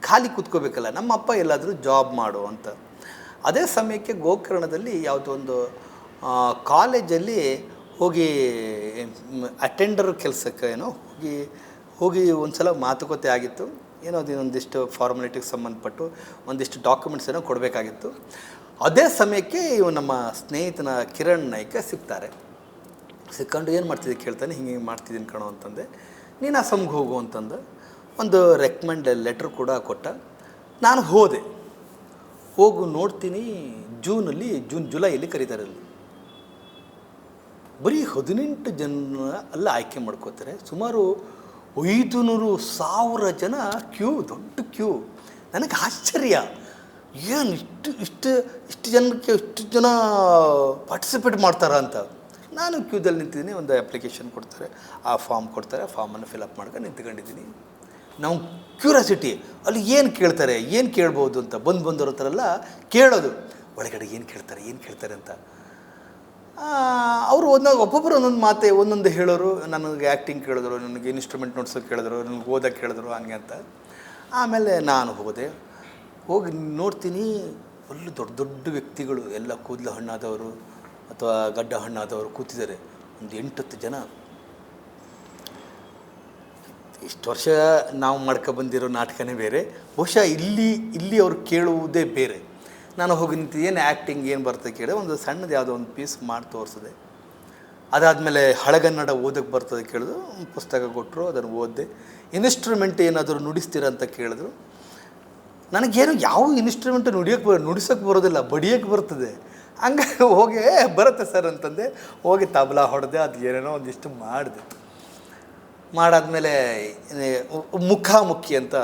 ಖಾಲಿ ಕೂತ್ಕೋಬೇಕಲ್ಲ. ನಮ್ಮ ಅಪ್ಪ ಎಲ್ಲಾದರೂ ಜಾಬ್ ಮಾಡು ಅಂತ. ಅದೇ ಸಮಯಕ್ಕೆ ಗೋಕರ್ಣದಲ್ಲಿ ಯಾವುದೋ ಒಂದು ಕಾಲೇಜಲ್ಲಿ ಹೋಗಿ ಅಟೆಂಡರ್ ಕೆಲಸಕ್ಕೆ ಹೋಗಿ ಒಂದು ಸಲ ಮಾತುಕತೆ ಆಗಿತ್ತು. ಏನೋ ಒಂದಿಷ್ಟು ಫಾರ್ಮಾಲಿಟಿಗೆ ಸಂಬಂಧಪಟ್ಟು ಒಂದಿಷ್ಟು ಡಾಕ್ಯುಮೆಂಟ್ಸ್ ಏನೋ ಕೊಡಬೇಕಾಗಿತ್ತು. ಅದೇ ಸಮಯಕ್ಕೆ ನಮ್ಮ ಸ್ನೇಹಿತನ ಕಿರಣ್ ನಾಯ್ಕ ಸಿಗ್ತಾರೆ. ಸಿಕ್ಕೊಂಡು ಏನು ಮಾಡ್ತಿದ್ದೆ ಕೇಳ್ತಾನೆ. ಹಿಂಗೆ ಮಾಡ್ತಿದ್ದೀನಿ ಕಣೋ ಅಂತಂದೆ. ನೀನು ಅಸ್ಸಾಂಗೆ ಹೋಗು ಅಂತಂದು ಒಂದು ರೆಕಮೆಂಡ್ ಲೆಟ್ರ್ ಕೂಡ ಕೊಟ್ಟ. ನಾನು ಹೋದೆ. ಹೋಗು ನೋಡ್ತೀನಿ, ಜುಲೈಯಲ್ಲಿ ಕರೀತಾರೆ. ಅಲ್ಲಿ ಬರೀ 18 ಜನ ಅಲ್ಲ ಆಯ್ಕೆ ಮಾಡ್ಕೋತಾರೆ. ಸುಮಾರು 500,000 ಜನ ಕ್ಯೂ, ದೊಡ್ಡ ಕ್ಯೂ. ನನಗೆ ಆಶ್ಚರ್ಯ, ಏನು ಇಷ್ಟು ಜನಕ್ಕೆ ಇಷ್ಟು ಜನ ಪಾರ್ಟಿಸಿಪೇಟ್ ಮಾಡ್ತಾರ ಅಂತ. ನಾನು ಕ್ಯೂದಲ್ಲಿ ನಿಂತಿದ್ದೀನಿ. ಒಂದು ಅಪ್ಲಿಕೇಶನ್ ಕೊಡ್ತಾರೆ, ಆ ಫಾರ್ಮ್ ಕೊಡ್ತಾರೆ, ಆ ಫಾರ್ಮನ್ನು ಫಿಲಪ್ ಮಾಡ್ಕೊಂಡು ನಿಂತ್ಕೊಂಡಿದ್ದೀನಿ. ನಾವು ಕ್ಯೂರಿಯಾಸಿಟಿ, ಅಲ್ಲಿ ಏನು ಕೇಳ್ತಾರೆ, ಏನು ಕೇಳ್ಬೋದು ಅಂತ ಬಂದವ್ರ ಹತ್ರ ಎಲ್ಲ ಕೇಳೋದು. ಒಳಗಡೆ ಏನು ಕೇಳ್ತಾರೆ ಅಂತ. ಅವರು ಒಬ್ಬೊಬ್ಬರು ಒಂದೊಂದು ಮಾತೆ ಒಂದೊಂದು ಹೇಳೋರು. ನನಗೆ ಆ್ಯಕ್ಟಿಂಗ್ ಕೇಳಿದ್ರು, ನನಗೆ ಇನ್ಸ್ಟ್ರೂಮೆಂಟ್ ನೋಡ್ಸೋಕೆ ಕೇಳಿದ್ರು, ನನಗೆ ಓದೋಕ್ಕೆ ಕೇಳಿದ್ರು, ಹಂಗೆ ಅಂತ. ಆಮೇಲೆ ನಾನು ಹೋಗಿ ನೋಡ್ತೀನಿ, ಅಲ್ಲಿ ದೊಡ್ಡ ದೊಡ್ಡ ವ್ಯಕ್ತಿಗಳು ಎಲ್ಲ ಕೂದಲು ಹಣ್ಣಾದವರು ಅಥವಾ ಗಡ್ಡ ಹಣ್ಣಾದವರು ಕೂತಿದ್ದಾರೆ. ಒಂದು 8-10 ಜನ. ಇಷ್ಟು ವರ್ಷ ನಾವು ಮಾಡ್ಕೊಬಂದಿರೋ ನಾಟಕನೇ ಬೇರೆ, ಬಹುಶಃ ಇಲ್ಲಿ ಅವ್ರು ಕೇಳುವುದೇ ಬೇರೆ. ನಾನು ಹೋಗಿ ನಿಂತು ಏನು ಆ್ಯಕ್ಟಿಂಗ್ ಏನು ಬರ್ತದೆ ಕೇಳಿದೆ. ಒಂದು ಸಣ್ಣದು ಯಾವುದೋ ಒಂದು ಪೀಸ್ ಮಾಡಿ ತೋರಿಸಿದೆ. ಅದಾದಮೇಲೆ ಹಳೆಗನ್ನಡ ಓದೋಕ್ಕೆ ಬರ್ತದೆ ಕೇಳಿದ್ರು. ಪುಸ್ತಕ ಕೊಟ್ಟರು, ಅದನ್ನು ಓದಿದೆ. ಇನ್ಸ್ಟ್ರೂಮೆಂಟ್ ಏನಾದರೂ ನುಡಿಸ್ತೀರ ಅಂತ ಕೇಳಿದ್ರು. ನನಗೇನು ಯಾವ ಇನ್ಸ್ಟ್ರೂಮೆಂಟ್ ನುಡಿಸೋಕ್ಕೆ ಬರೋದಿಲ್ಲ, ಬಡಿಯೋಕ್ಕೆ ಬರ್ತದೆ. ಹಂಗಾಗಿ ಹೋಗಿ ಬರುತ್ತೆ ಸರ್ ಅಂತಂದೆ. ಹೋಗಿ ತಬಲಾ ಹೊಡೆದೆ, ಅದು ಏನೇನೋ ಒಂದಿಷ್ಟು ಮಾಡಿದೆ. ಮಾಡಾದ್ಮೇಲೆ ಮುಖಾಮುಖಿ ಅಂತ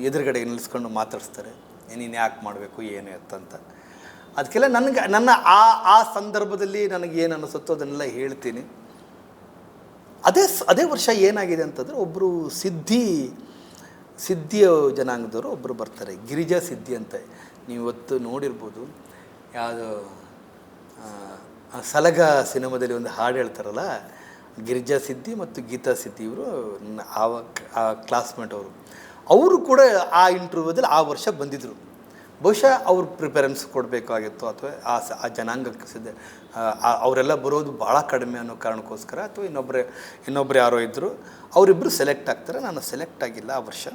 ಎದುರುಗಡೆ ನಿಲ್ಲಿಸ್ಕೊಂಡು ಮಾತಾಡಿಸ್ತಾರೆ, ನೀನು ಯಾಕೆ ಮಾಡಬೇಕು ಏನು ಎತ್ತಂತ. ಅದಕ್ಕೆಲ್ಲ ನನ್ನ ಆ ಸಂದರ್ಭದಲ್ಲಿ ನನಗೇನು ಅನಿಸುತ್ತೋ ಅದನ್ನೆಲ್ಲ ಹೇಳ್ತೀನಿ. ಅದೇ ವರ್ಷ ಏನಾಗಿದೆ ಅಂತಂದರೆ, ಒಬ್ಬರು ಸಿದ್ಧಿಯ ಜನಾಂಗದವರು ಒಬ್ಬರು ಬರ್ತಾರೆ, ಗಿರಿಜಾ ಸಿದ್ಧಿ ಅಂತ. ನೀವು ಇವತ್ತು ನೋಡಿರ್ಬೋದು, ಯಾವುದು ಸಲಗ ಸಿನಿಮಾದಲ್ಲಿ ಒಂದು ಹಾಡು ಹೇಳ್ತಾರಲ್ಲ, ಗಿರಿಜಾ ಸಿದ್ಧಿ ಮತ್ತು ಗೀತಾ ಸಿದ್ಧಿ ಇವರು ಆ ಕ್ಲಾಸ್ಮೇಟ್ ಅವರು ಕೂಡ ಆ ಇಂಟರ್ವ್ಯೂದಲ್ಲಿ ಆ ವರ್ಷ ಬಂದಿದ್ದರು. ಬಹುಶಃ ಅವ್ರು ಪ್ರಿಫರೆನ್ಸ್ ಕೊಡಬೇಕಾಗಿತ್ತು, ಅಥವಾ ಆ ಜನಾಂಗಕ್ಕೆ ಅವರೆಲ್ಲ ಬರೋದು ಭಾಳ ಕಡಿಮೆ ಅನ್ನೋ ಕಾರಣಕ್ಕೋಸ್ಕರ, ಅಥವಾ ಇನ್ನೊಬ್ಬರು ಯಾರೋ ಇದ್ದರು, ಅವರಿಬ್ಬರು ಸೆಲೆಕ್ಟ್ ಆಗ್ತಾರೆ. ನಾನು ಸೆಲೆಕ್ಟ್ ಆಗಿಲ್ಲ ಆ ವರ್ಷ.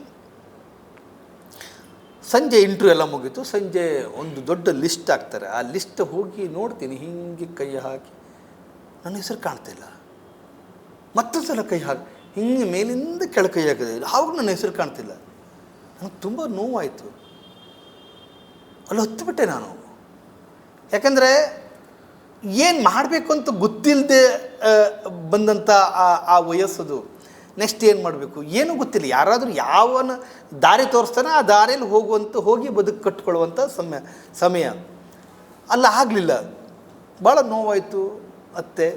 ಸಂಜೆ ಇಂಟ್ರ್ಯೂ ಎಲ್ಲ ಮುಗೀತು. ಸಂಜೆ ಒಂದು ದೊಡ್ಡ ಲಿಸ್ಟ್ ಹಾಕ್ತಾರೆ. ಆ ಲಿಸ್ಟ್ ಹೋಗಿ ನೋಡ್ತೀನಿ, ಹೀಗೆ ಕೈ ಹಾಕಿ ನನ್ನ ಹೆಸರು ಕಾಣ್ತಿಲ್ಲ. ಮತ್ತೊಂದು ಸಲ ಕೈ ಹಾಕಿ ಹಿಂಗೆ ಮೇಲಿಂದ ಕೆಳ ಕೈ ಹಾಕಿದೆ, ಆವಾಗ ನನ್ನ ಹೆಸರು ಕಾಣ್ತಿಲ್ಲ. ನನಗೆ ತುಂಬ ನೋವಾಯಿತು. ಅಲ್ಲಿ ಹೊತ್ತುಬಿಟ್ಟೆ ನಾನು. ಯಾಕಂದರೆ ಏನು ಮಾಡಬೇಕು ಅಂತ ಗೊತ್ತಿಲ್ಲದೆ ಬಂದಂಥ ಆ ವಯಸ್ಸದು. ನೆಕ್ಸ್ಟ್ ಏನು ಮಾಡಬೇಕು ಏನೂ ಗೊತ್ತಿಲ್ಲ. ಯಾರಾದರೂ ಯಾವನ ದಾರಿ ತೋರಿಸ್ತಾನೆ ಆ ದಾರಿಯಲ್ಲಿ ಹೋಗಿ ಬದುಕು ಕಟ್ಕೊಳ್ಳುವಂಥ ಸಮಯ ಅಲ್ಲ. ಆಗಲಿಲ್ಲ. ಭಾಳ ನೋವಾಯಿತು ಅತ್ತೆ.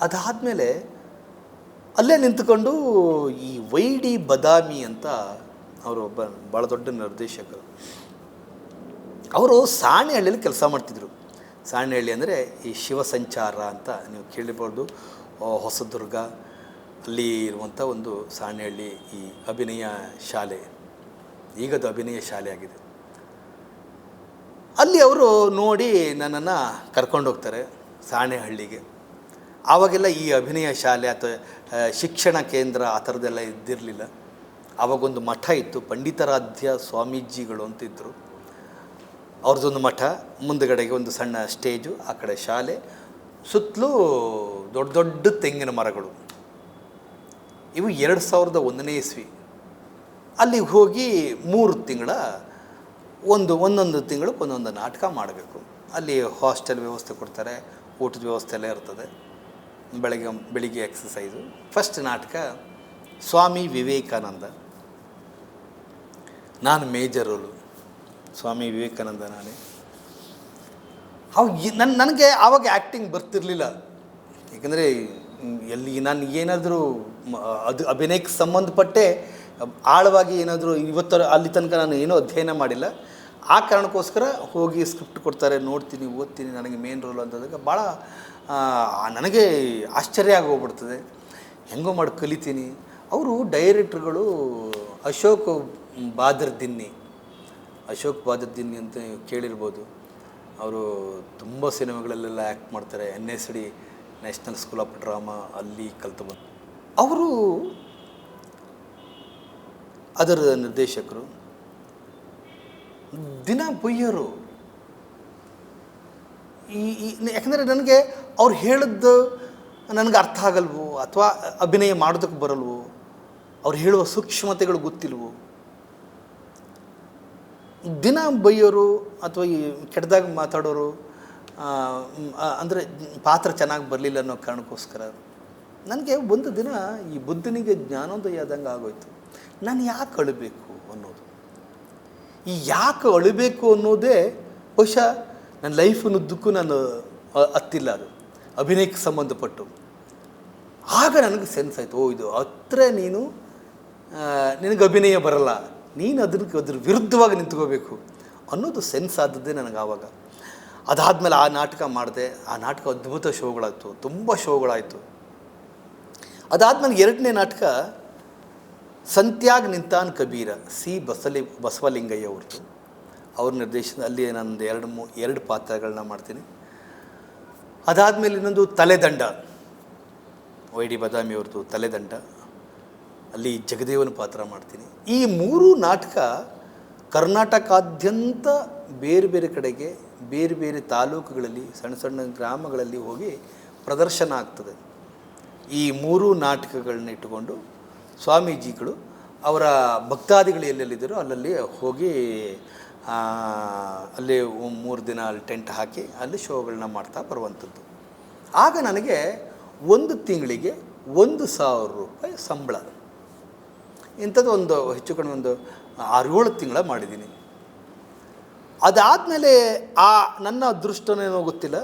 ಅದಾದಮೇಲೆ ಅಲ್ಲೇ ನಿಂತ್ಕೊಂಡು ಈ YD ಬದಾಮಿ ಅಂತ ಅವರು ಒಬ್ಬ ಭಾಳ ದೊಡ್ಡ ನಿರ್ದೇಶಕರು. ಅವರು ಸಾಣೆಹಳ್ಳಿಯಲ್ಲಿ ಕೆಲಸ ಮಾಡ್ತಿದ್ರು. ಸಾಣೆಹಳ್ಳಿ ಅಂದರೆ ಈ ಶಿವಸಂಚಾರ ಅಂತ ನೀವು ಕೇಳಿರ್ಬೋದು, ಹೊಸದುರ್ಗ ಅಲ್ಲಿ ಇರುವಂಥ ಒಂದು ಸಾಣೆಹಳ್ಳಿ ಈ ಅಭಿನಯ ಶಾಲೆ. ಈಗದು ಅಭಿನಯ ಶಾಲೆ ಆಗಿದೆ. ಅಲ್ಲಿ ಅವರು ನೋಡಿ ನನ್ನನ್ನು ಕರ್ಕೊಂಡೋಗ್ತಾರೆ ಸಾಣೆಹಳ್ಳಿಗೆ. ಆವಾಗೆಲ್ಲ ಈ ಅಭಿನಯ ಶಾಲೆ ಅಥವಾ ಶಿಕ್ಷಣ ಕೇಂದ್ರ ಆ ಥರದ್ದೆಲ್ಲ ಇದ್ದಿರಲಿಲ್ಲ. ಆವಾಗೊಂದು ಮಠ ಇತ್ತು, ಪಂಡಿತಾರಾಧ್ಯ ಸ್ವಾಮೀಜಿಗಳು ಅಂತ ಇದ್ದರು. ಅವ್ರದ್ದೊಂದು ಮಠ, ಮುಂದುಗಡೆಗೆ ಒಂದು ಸಣ್ಣ ಸ್ಟೇಜು, ಆ ಕಡೆ ಶಾಲೆ, ಸುತ್ತಲೂ ದೊಡ್ಡ ದೊಡ್ಡ ತೆಂಗಿನ ಮರಗಳು. ಇವು 2001ನೇ ಇಸ್ವಿ. ಅಲ್ಲಿಗೆ ಹೋಗಿ 3 ತಿಂಗಳ ಒಂದೊಂದು ತಿಂಗಳಿಗೆ ಒಂದೊಂದು ನಾಟಕ ಮಾಡಬೇಕು. ಅಲ್ಲಿ ಹಾಸ್ಟೆಲ್ ವ್ಯವಸ್ಥೆ ಕೊಡ್ತಾರೆ, ಊಟದ ವ್ಯವಸ್ಥೆ ಎಲ್ಲ ಇರ್ತದೆ. ಬೆಳಿಗ್ಗೆ ಎಕ್ಸಸೈಸು. ಫಸ್ಟ್ ನಾಟಕ ಸ್ವಾಮಿ ವಿವೇಕಾನಂದ. ನಾನು ಮೇಜರ್ ರೋಲು, ಸ್ವಾಮಿ ವಿವೇಕಾನಂದ ನಾನೇ. ನನಗೆ ಆವಾಗ ಆ್ಯಕ್ಟಿಂಗ್ ಬರ್ತಿರಲಿಲ್ಲ. ಏಕೆಂದರೆ ನಾನು ಏನಾದರೂ ಅಭಿನಯಕ್ಕೆ ಸಂಬಂಧಪಟ್ಟೆ ಆಳವಾಗಿ ಏನಾದರೂ ಅಲ್ಲಿ ತನಕ ನಾನು ಏನೂ ಅಧ್ಯಯನ ಮಾಡಿಲ್ಲ. ಆ ಕಾರಣಕ್ಕೋಸ್ಕರ ಹೋಗಿ ಸ್ಕ್ರಿಪ್ಟ್ ಕೊಡ್ತಾರೆ, ನೋಡ್ತೀನಿ, ಓದ್ತೀನಿ. ನನಗೆ ಮೇನ್ ರೋಲ್ ಅಂತಂದಾಗ ಭಾಳ ನನಗೆ ಆಶ್ಚರ್ಯ ಆಗೋಗ್ಬಿಡ್ತದೆ. ಹೆಂಗೋ ಮಾಡಿ ಕಲಿತೀನಿ. ಅವರು ಡೈರೆಕ್ಟ್ರುಗಳು ಅಶೋಕ್ ಬಾದರ್ದಿನ್ನಿ ಅಂತ ಕೇಳಿರ್ಬೋದು. ಅವರು ತುಂಬ ಸಿನಿಮಾಗಳಲ್ಲೆಲ್ಲ ಆ್ಯಕ್ಟ್ ಮಾಡ್ತಾರೆ. NSD national school of drama ಅಲ್ಲಿ ಕಲಿತು ಬಂದು ಅವರು ಅದರ ನಿರ್ದೇಶಕರು. ದಿನ ಬೈಯೋರು. ಯಾಕಂದರೆ ನನಗೆ ಅವ್ರು ಹೇಳಿದ್ದು ನನಗೆ ಅರ್ಥ ಆಗಲ್ವೋ, ಅಥವಾ ಅಭಿನಯ ಮಾಡೋದಕ್ಕೆ ಬರಲ್ವೋ, ಅವ್ರು ಹೇಳುವ ಸೂಕ್ಷ್ಮತೆಗಳು ಗೊತ್ತಿಲ್ವೋ. ದಿನ ಬೈಯೋರು ಅಥವಾ ಈ ಕೆಟ್ಟದಾಗ ಮಾತಾಡೋರು. ಅಂದರೆ ಪಾತ್ರ ಚೆನ್ನಾಗಿ ಬರಲಿಲ್ಲ ಅನ್ನೋ ಕಾರಣಕ್ಕೋಸ್ಕರ ನನಗೆ ಒಂದು ದಿನ ಈ ಬುದ್ಧನಿಗೆ ಜ್ಞಾನೋದಯ ಆದಂಗೆ ಆಗೋಯ್ತು. ನಾನು ಯಾಕೆ ಅಳಬೇಕು ಅನ್ನೋದು, ಈ ಯಾಕೆ ಅಳಬೇಕು ಅನ್ನೋದೇ ಬಹುಶಃ ನನ್ನ ಲೈಫಿನುದ್ದಕ್ಕೂ ನಾನು ಹತ್ತಿಲ್ಲ. ಅದು ಅಭಿನಯಕ್ಕೆ ಸಂಬಂಧಪಟ್ಟು. ಆಗ ನನಗೆ ಸೆನ್ಸ್ ಆಯಿತು, ಇದು ಹತ್ರ ನಿನಗೆ ಅಭಿನಯ ಬರಲ್ಲ, ನೀನು ಅದ್ರ ವಿರುದ್ಧವಾಗಿ ನಿಂತ್ಕೋಬೇಕು ಅನ್ನೋದು ಸೆನ್ಸ್ ಆದದ್ದೇ ನನಗೆ ಆವಾಗ. ಅದಾದಮೇಲೆ ಆ ನಾಟಕ ಮಾಡಿದೆ. ಆ ನಾಟಕ ಅದ್ಭುತ ಶೋಗಳಾಯಿತು, ತುಂಬ ಶೋಗಳಾಯಿತು. ಅದಾದಮೇಲೆ 2ನೇ ನಾಟಕ ಸಂತ್ಯಾಗ್ ನಿಂತಾನ್ ಕಬೀರ, ಬಸವಲಿಂಗಯ್ಯ ಅವ್ರದ್ದು. ಅವ್ರ ನಿರ್ದೇಶನ. ಅಲ್ಲಿ ನಾನೊಂದು 2 ಪಾತ್ರಗಳನ್ನ ಮಾಡ್ತೀನಿ. ಅದಾದಮೇಲೆ ಇನ್ನೊಂದು ತಲೆದಂಡ, YD ಬದಾಮಿ ಅವ್ರದ್ದು ತಲೆದಂಡ. ಅಲ್ಲಿ ಜಗದೇವನ ಪಾತ್ರ ಮಾಡ್ತೀನಿ. ಈ 3 ನಾಟಕ ಕರ್ನಾಟಕಾದ್ಯಂತ ಬೇರೆ ಬೇರೆ ಕಡೆಗೆ, ಬೇರೆ ಬೇರೆ ತಾಲೂಕುಗಳಲ್ಲಿ, ಸಣ್ಣ ಸಣ್ಣ ಗ್ರಾಮಗಳಲ್ಲಿ ಹೋಗಿ ಪ್ರದರ್ಶನ ಆಗ್ತದೆ. ಈ 3 ನಾಟಕಗಳನ್ನ ಇಟ್ಟುಕೊಂಡು ಸ್ವಾಮೀಜಿಗಳು ಅವರ ಭಕ್ತಾದಿಗಳು ಎಲ್ಲೆಲ್ಲಿದ್ದರು ಅಲ್ಲಲ್ಲಿ ಹೋಗಿ ಅಲ್ಲಿ 3 ದಿನ ಅಲ್ಲಿ ಟೆಂಟ್ ಹಾಕಿ ಅಲ್ಲಿ ಶೋಗಳನ್ನ ಮಾಡ್ತಾ ಬರುವಂಥದ್ದು. ಆಗ ನನಗೆ 1 ತಿಂಗಳಿಗೆ 1,000 ರೂಪಾಯಿ ಸಂಬಳ. ಇಂಥದ್ದು ಒಂದು ಹೆಚ್ಚು ಕಡಿಮೆ ಒಂದು 6-7 ತಿಂಗಳ ಮಾಡಿದ್ದೀನಿ. ಅದಾದಮೇಲೆ ನನ್ನ ಅದೃಷ್ಟನೇನೋ ಗೊತ್ತಿಲ್ಲ,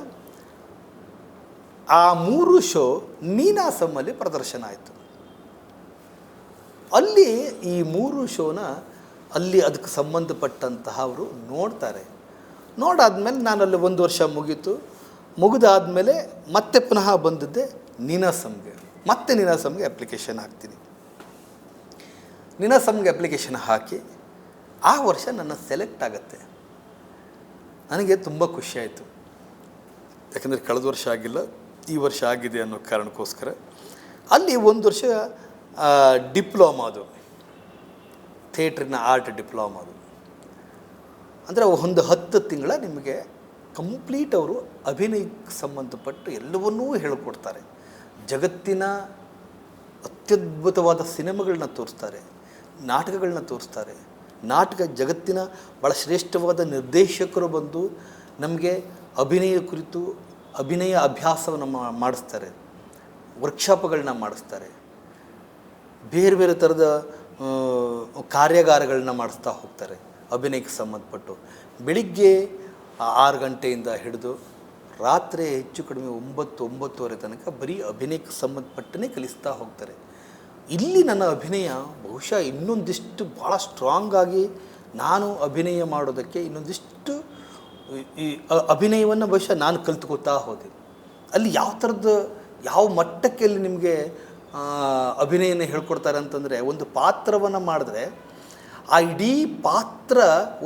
ಆ 3 ಶೋ ನೀನಾಸಮ್ಮಲ್ಲಿ ಪ್ರದರ್ಶನ ಆಯಿತು. ಅಲ್ಲಿ ಈ 3 ಶೋನ ಅಲ್ಲಿ ಅದಕ್ಕೆ ಸಂಬಂಧಪಟ್ಟಂತಹ ಅವರು ನೋಡ್ತಾರೆ. ನೋಡಾದ್ಮೇಲೆ ನಾನು ಅಲ್ಲಿ 1 ವರ್ಷ ಮುಗಿದಾದಮೇಲೆ ಮತ್ತೆ ಪುನಃ ಬಂದಿದ್ದೆ ನೀನಾಸಮ್ಗೆ. ಮತ್ತೆ ನೀನಾಸಮ್ಗೆ ಅಪ್ಲಿಕೇಶನ್ ಹಾಕ್ತೀನಿ. ನೀನಾಸಮ್ಗೆ ಅಪ್ಲಿಕೇಶನ್ ಹಾಕಿ ಆ ವರ್ಷ ನನ್ನ ಸೆಲೆಕ್ಟ್ ಆಗುತ್ತೆ. ನನಗೆ ತುಂಬ ಖುಷಿಯಾಯಿತು, ಯಾಕಂದರೆ ಕಳೆದ ವರ್ಷ ಆಗಿಲ್ಲ, ಈ ವರ್ಷ ಆಗಿದೆ ಅನ್ನೋ ಕಾರಣಕ್ಕೋಸ್ಕರ. ಅಲ್ಲಿ 1 ವರ್ಷ ಡಿಪ್ಲೊಮಾದು, ಥಿಯೇಟ್ರಿನ ಆರ್ಟ್ ಡಿಪ್ಲೊಮಾದು. ಅಂದರೆ ಒಂದು 10 ತಿಂಗಳ ನಿಮಗೆ ಕಂಪ್ಲೀಟ್ ಅವರು ಅಭಿನಯಕ್ಕೆ ಸಂಬಂಧಪಟ್ಟು ಎಲ್ಲವನ್ನೂ ಹೇಳಿಕೊಡ್ತಾರೆ. ಜಗತ್ತಿನ ಅತ್ಯದ್ಭುತವಾದ ಸಿನಿಮಾಗಳನ್ನ ತೋರಿಸ್ತಾರೆ, ನಾಟಕಗಳನ್ನ ತೋರಿಸ್ತಾರೆ. ಜಗತ್ತಿನ ಭಾಳ ಶ್ರೇಷ್ಠವಾದ ನಿರ್ದೇಶಕರು ಬಂದು ನಮಗೆ ಅಭಿನಯ ಕುರಿತು ಅಭಿನಯ ಅಭ್ಯಾಸವನ್ನು ಮಾಡಿಸ್ತಾರೆ, ವರ್ಕ್ಶಾಪ್ಗಳನ್ನ ಮಾಡಿಸ್ತಾರೆ, ಬೇರೆ ಬೇರೆ ಥರದ ಕಾರ್ಯಾಗಾರಗಳನ್ನ ಮಾಡಿಸ್ತಾ ಹೋಗ್ತಾರೆ ಅಭಿನಯಕ್ಕೆ ಸಂಬಂಧಪಟ್ಟು. ಬೆಳಿಗ್ಗೆ 6 ಗಂಟೆಯಿಂದ ಹಿಡಿದು ರಾತ್ರಿ ಹೆಚ್ಚು ಕಡಿಮೆ 9-9:30 ತನಕ ಬರೀ ಅಭಿನಯಕ್ಕೆ ಸಂಬಂಧಪಟ್ಟನೇ ಕಲಿಸ್ತಾ ಹೋಗ್ತಾರೆ. ಇಲ್ಲಿ ನನ್ನ ಅಭಿನಯ ಬಹುಶಃ ಇನ್ನೊಂದಿಷ್ಟು ಭಾಳ ಸ್ಟ್ರಾಂಗಾಗಿ ನಾನು ಅಭಿನಯ ಮಾಡೋದಕ್ಕೆ ಇನ್ನೊಂದಿಷ್ಟು ಈ ಅಭಿನಯವನ್ನು ಬಹುಶಃ ನಾನು ಕಲ್ತ್ಕೋತಾ ಹೋದೆ. ಅಲ್ಲಿ ಯಾವ ಮಟ್ಟಕ್ಕೆ ಅಲ್ಲಿ ನಿಮಗೆ ಅಭಿನಯನ ಹೇಳ್ಕೊಡ್ತಾರೆ ಅಂತಂದರೆ, ಒಂದು ಪಾತ್ರವನ್ನು ಮಾಡಿದ್ರೆ ಆ ಇಡೀ ಪಾತ್ರ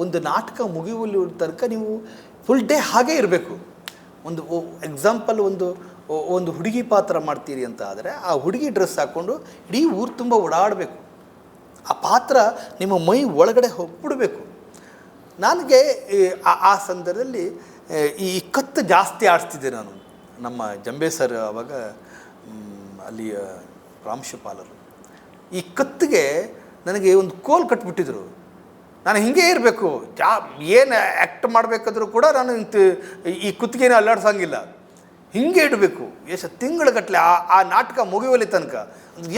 ಒಂದು ನಾಟಕ ಮುಗಿಯುವಲ್ಲಿ ತನಕ ನೀವು ಫುಲ್ ಡೇ ಹಾಗೇ ಇರಬೇಕು. ಒಂದು ಎಕ್ಸಾಂಪಲ್, ಒಂದು ಹುಡುಗಿ ಪಾತ್ರ ಮಾಡ್ತೀರಿ ಅಂತ ಆದರೆ ಆ ಹುಡುಗಿ ಡ್ರೆಸ್ ಹಾಕ್ಕೊಂಡು ಇಡೀ ಊರು ತುಂಬ ಓಡಾಡಬೇಕು. ಆ ಪಾತ್ರ ನಿಮ್ಮ ಮೈ ಒಳಗಡೆ ಹೋಗ್ಬಿಡಬೇಕು. ನನಗೆ ಆ ಸಂದರ್ಭದಲ್ಲಿ ಈ ಕತ್ತು ಜಾಸ್ತಿ ಆಡಿಸ್ತಿದ್ದೆ ನಾನು. ನಮ್ಮ ಜಂಬೆ ಸರ್ ಆವಾಗ ಅಲ್ಲಿಯ ಪ್ರಾಂಶುಪಾಲರು ಈ ಕತ್ತಿಗೆ ನನಗೆ ಒಂದು ಕೋಲ್ ಕಟ್ಬಿಟ್ಟಿದ್ರು. ನಾನು ಹಿಂಗೆ ಇರಬೇಕು, ಏನು ಆ್ಯಕ್ಟ್ ಮಾಡಬೇಕಾದ್ರೂ ಕೂಡ ನಾನು ಈ ಕುತ್ತಿಗೆನ ಅಲ್ಲಾಡ್ಸೋಂಗಿಲ್ಲ, ಹಿಂಗೆ ಇಡಬೇಕು. ಎಷ್ಟು ತಿಂಗಳಗಟ್ಟಲೆ ಆ ನಾಟಕ ಮುಗಿಯುವಲ್ಲಿ ತನಕ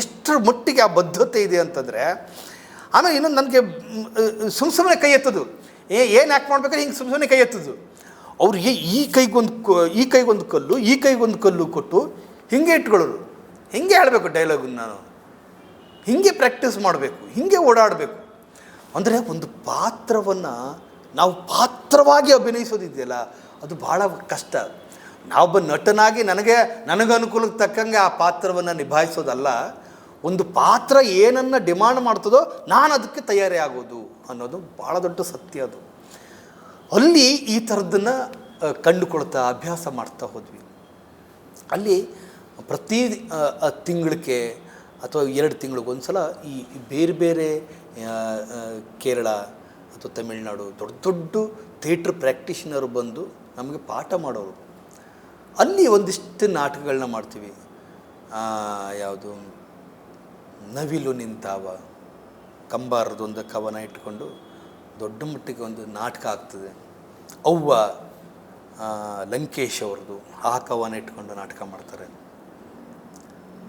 ಎಷ್ಟರ ಮಟ್ಟಿಗೆ ಆ ಬದ್ಧತೆ ಇದೆ ಅಂತಂದರೆ. ಆಮೇಲೆ ಇನ್ನೊಂದು ನನಗೆ ಸುಮ್ಮನೆ ಕೈ ಎತ್ತೋದು, ಏನು ಆ್ಯಕ್ಟ್ ಮಾಡ್ಬೇಕಾದ್ರೆ ಹಿಂಗೆ ಸುಮ್ಮನೆ ಕೈ ಎತ್ತೋದು. ಅವ್ರಿಗೆ ಈ ಕೈಗೊಂದು ಕಲ್ಲು ಕೊಟ್ಟು ಹಿಂಗೆ ಇಟ್ಕೊಳ್ಳೋದು, ಹಿಂಗೆ ಹೇಳಬೇಕು ಡೈಲಾಗನ್ನು, ನಾನು ಹಿಂಗೆ ಪ್ರಾಕ್ಟೀಸ್ ಮಾಡಬೇಕು, ಹಿಂಗೆ ಓಡಾಡಬೇಕು. ಅಂದರೆ ಒಂದು ಪಾತ್ರವನ್ನು ನಾವು ಪಾತ್ರವಾಗಿ ಅಭಿನಯಿಸೋದಿದೆಯಲ್ಲ, ಅದು ಭಾಳ ಕಷ್ಟ. ನಾವೊಬ್ಬ ನಟನಾಗಿ ನನಗೆ ಅನುಕೂಲಕ್ಕೆ ತಕ್ಕಂಗೆ ಆ ಪಾತ್ರವನ್ನು ನಿಭಾಯಿಸೋದಲ್ಲ, ಒಂದು ಪಾತ್ರ ಏನನ್ನು ಡಿಮಾಂಡ್ ಮಾಡ್ತದೋ ನಾನು ಅದಕ್ಕೆ ತಯಾರಿ ಆಗೋದು ಅನ್ನೋದು ಭಾಳ ದೊಡ್ಡ ಸತ್ಯ. ಅದು ಅಲ್ಲಿ ಈ ಥರದ್ದನ್ನು ಕಂಡುಕೊಳ್ತಾ ಅಭ್ಯಾಸ ಮಾಡ್ತಾ ಹೋದ್ವಿ. ಅಲ್ಲಿ ಪ್ರತಿ ತಿಂಗಳಿಗೆ ಅಥವಾ 2 ತಿಂಗಳಿಗೊಂದು ಸಲ ಈ ಬೇರೆ ಬೇರೆ ಕೇರಳ ಅಥವಾ ತಮಿಳುನಾಡು ದೊಡ್ಡ ಥಿಯೇಟ್ರ್ ಪ್ರಾಕ್ಟೀಷನರು ಬಂದು ನಮಗೆ ಪಾಠ ಮಾಡೋರು. ಅಲ್ಲಿ ಒಂದಿಷ್ಟು ನಾಟಕಗಳನ್ನ ಮಾಡ್ತೀವಿ. ಯಾವುದು ನವಿಲು ನಿಂತಾವ, ಕಂಬಾರದೊಂದು ಕವನ ಇಟ್ಕೊಂಡು ದೊಡ್ಡ ಮಟ್ಟಿಗೆ ಒಂದು ನಾಟಕ ಆಗ್ತದೆ. ಅವ್ವ ಲಂಕೇಶ್ ಅವ್ರದ್ದು ಆ ಕವನ ಇಟ್ಕೊಂಡು ನಾಟಕ ಮಾಡ್ತಾರೆ.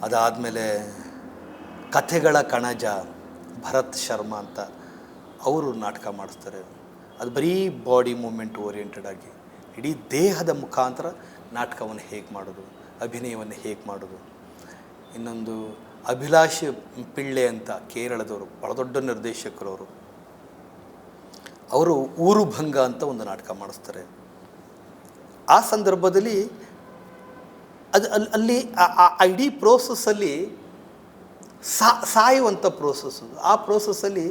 ಅದಾದಮೇಲೆ ಕಥೆಗಳ ಕಣಜ ಭರತ್ ಶರ್ಮಾ ಅಂತ ಅವರು ನಾಟಕ ಮಾಡಿಸ್ತಾರೆ. ಅದು ಬರೀ ಬಾಡಿ ಮೂಮೆಂಟ್ ಓರಿಯೆಂಟೆಡ್ ಆಗಿ ಇಡೀ ದೇಹದ ಮುಖಾಂತರ ನಾಟಕವನ್ನು ಹೇಗೆ ಮಾಡೋದು, ಅಭಿನಯವನ್ನು ಹೇಗೆ ಮಾಡೋದು. ಇನ್ನೊಂದು ಅಭಿಲಾಷ್ ಪಿಳ್ಳೆ ಅಂತ ಕೇರಳದವರು, ಭಾಳ ದೊಡ್ಡ ನಿರ್ದೇಶಕರು ಅವರು ಊರು ಭಂಗ ಅಂತ ಒಂದು ನಾಟಕ ಮಾಡಿಸ್ತಾರೆ. ಆ ಸಂದರ್ಭದಲ್ಲಿ ಅಲ್ಲಿ ಆ ಇಡೀ ಪ್ರೋಸೆಸ್ಸಲ್ಲಿ ಸಾಯುವಂಥ ಪ್ರೋಸೆಸ್ಸು. ಆ ಪ್ರೋಸೆಸ್ಸಲ್ಲಿ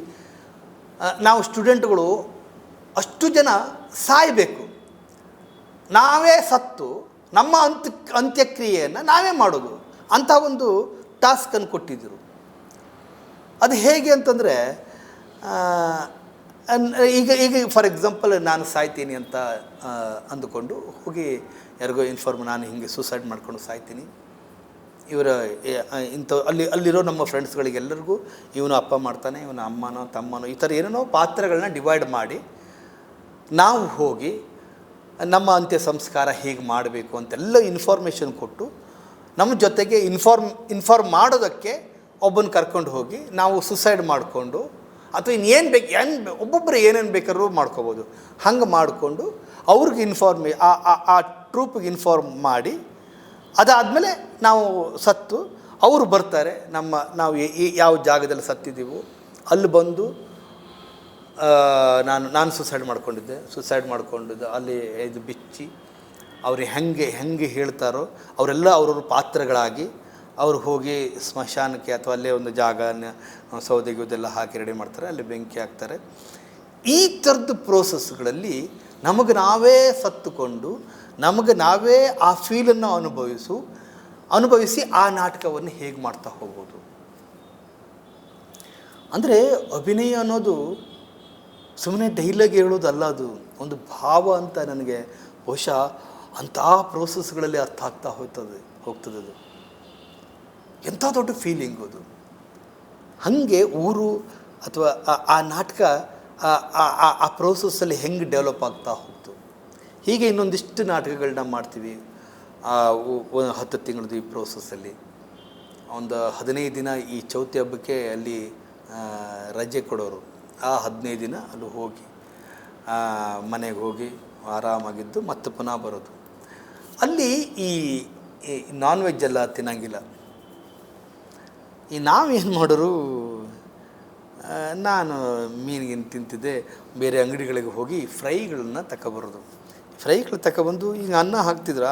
ನಾವು ಸ್ಟೂಡೆಂಟ್ಗಳು ಅಷ್ಟು ಜನ ಸಾಯಬೇಕು, ನಾವೇ ಸತ್ತು ನಮ್ಮ ಅಂತ್ಯಕ್ರಿಯೆಯನ್ನು ನಾವೇ ಮಾಡೋದು ಅಂಥ ಒಂದು ಟಾಸ್ಕನ್ನು ಕೊಟ್ಟಿದ್ದರು. ಅದು ಹೇಗೆ ಅಂತಂದರೆ, ಈಗ ಫಾರ್ ಎಕ್ಸಾಂಪಲ್ ನಾನು ಸಾಯ್ತೀನಿ ಅಂತ ಅಂದುಕೊಂಡು ಹೋಗಿ ಯಾರಿಗೋ ನಾನು ಹಿಂಗೆ ಸೂಸೈಡ್ ಮಾಡ್ಕೊಂಡು ಸಾಯ್ತೀನಿ, ಇವರ ಅಲ್ಲಿರೋ ನಮ್ಮ ಫ್ರೆಂಡ್ಸ್ಗಳಿಗೆಲ್ಲರಿಗೂ ಇವನು ಅಪ್ಪ ಮಾಡ್ತಾನೆ, ಇವನ ಅಮ್ಮನೋ ತಮ್ಮನೋ ಈ ಥರ ಏನೇನೋ ಪಾತ್ರಗಳನ್ನ ಡಿವೈಡ್ ಮಾಡಿ ನಾವು ಹೋಗಿ ನಮ್ಮ ಅಂತ್ಯ ಸಂಸ್ಕಾರ ಹೇಗೆ ಮಾಡಬೇಕು ಅಂತೆಲ್ಲ ಇನ್ಫಾರ್ಮೇಷನ್ ಕೊಟ್ಟು ನಮ್ಮ ಜೊತೆಗೆ ಇನ್ಫಾರ್ಮ್ ಮಾಡೋದಕ್ಕೆ ಒಬ್ಬನ ಕರ್ಕೊಂಡು ಹೋಗಿ ನಾವು ಸುಸೈಡ್ ಮಾಡಿಕೊಂಡು ಅಥವಾ ಇನ್ನೇನು ಒಬ್ಬೊಬ್ಬರು ಏನೇನು ಬೇಕಾದ್ರೂ ಮಾಡ್ಕೋಬೋದು. ಹಂಗೆ ಮಾಡಿಕೊಂಡು ಅವ್ರಿಗೆ ಆ ಟ್ರೂಪಿಗೆ ಇನ್ಫಾರ್ಮ್ ಮಾಡಿ ಅದಾದಮೇಲೆ ನಾವು ಸತ್ತು ಅವರು ಬರ್ತಾರೆ, ನಾವು ಯಾವ ಜಾಗದಲ್ಲಿ ಸತ್ತಿದ್ದೀವೋ ಅಲ್ಲಿ ಬಂದು ನಾನು ಸುಸೈಡ್ ಮಾಡ್ಕೊಂಡಿದ್ದೆ ಅಲ್ಲಿ ಇದು ಬಿಚ್ಚಿ ಅವ್ರಿಗೆ ಹೆಂಗೆ ಹೇಳ್ತಾರೋ ಅವರೆಲ್ಲ ಅವ್ರವ್ರ ಪಾತ್ರಗಳಾಗಿ ಅವ್ರು ಹೋಗಿ ಸ್ಮಶಾನಕ್ಕೆ ಅಥವಾ ಅಲ್ಲೇ ಒಂದು ಜಾಗನ ಸೌದೆಗೆ ಇದೆಲ್ಲ ಹಾಕಿ ರೆಡಿ ಮಾಡ್ತಾರೆ, ಅಲ್ಲಿ ಬೆಂಕಿ ಹಾಕ್ತಾರೆ. ಈ ಥರದ್ದು ಪ್ರೋಸೆಸ್ಗಳಲ್ಲಿ ನಮಗೆ ನಾವೇ ಸತ್ತುಕೊಂಡು ನಮಗೆ ನಾವೇ ಆ ಫೀಲನ್ನು ಅನುಭವಿಸಿ ಆ ನಾಟಕವನ್ನು ಹೇಗೆ ಮಾಡ್ತಾ ಹೋಗ್ಬೋದು. ಅಂದರೆ ಅಭಿನಯ ಅನ್ನೋದು ಸುಮ್ಮನೆ ಡೈಲಾಗ್ ಹೇಳೋದಲ್ಲ, ಅದು ಒಂದು ಭಾವ ಅಂತ ನನಗೆ ಬಹುಶಃ ಅಂಥ ಪ್ರೋಸೆಸ್ಗಳಲ್ಲಿ ಅರ್ಥ ಆಗ್ತಾ ಹೋಗ್ತದೆ ಅದು. ಎಂಥ ದೊಡ್ಡ ಫೀಲಿಂಗು ಅದು. ಹಾಗೆ ಊರು ಅಥವಾ ಆ ನಾಟಕ ಆ ಪ್ರೋಸೆಸ್ಸಲ್ಲಿ ಹೆಂಗೆ ಡೆವಲಪ್ ಆಗ್ತಾ ಹೋಗ್ತು. ಹೀಗೆ ಇನ್ನೊಂದಿಷ್ಟು ನಾಟಕಗಳನ್ನ ಮಾಡ್ತೀವಿ 10 ತಿಂಗಳದ್ದು ಈ ಪ್ರೋಸೆಸ್ಸಲ್ಲಿ. ಒಂದು 15 ದಿನ ಈ ಚೌತಿ ಹಬ್ಬಕ್ಕೆ ಅಲ್ಲಿ ರಜೆ ಕೊಡೋರು. ಆ 15 ದಿನ ಅಲ್ಲಿ ಹೋಗಿ ಮನೆಗೆ ಹೋಗಿ ಆರಾಮಾಗಿದ್ದು ಮತ್ತೆ ಪುನಃ ಬರೋದು. ಅಲ್ಲಿ ಈ ನಾನ್ ವೆಜ್ ಎಲ್ಲ ತಿನ್ನಂಗಿಲ್ಲ. ನಾವೇನು ಮಾಡೋರು, ನಾನು ಮೀನಿಗೇನು ತಿಂತಿದ್ದೆ, ಬೇರೆ ಅಂಗಡಿಗಳಿಗೆ ಹೋಗಿ ಫ್ರೈಗಳನ್ನ ತಗೊಬರೋದು. ಫ್ರೈಗಳು ತಗೊಬಂದು ಈಗ ಅನ್ನ ಹಾಕ್ತಿದ್ರು,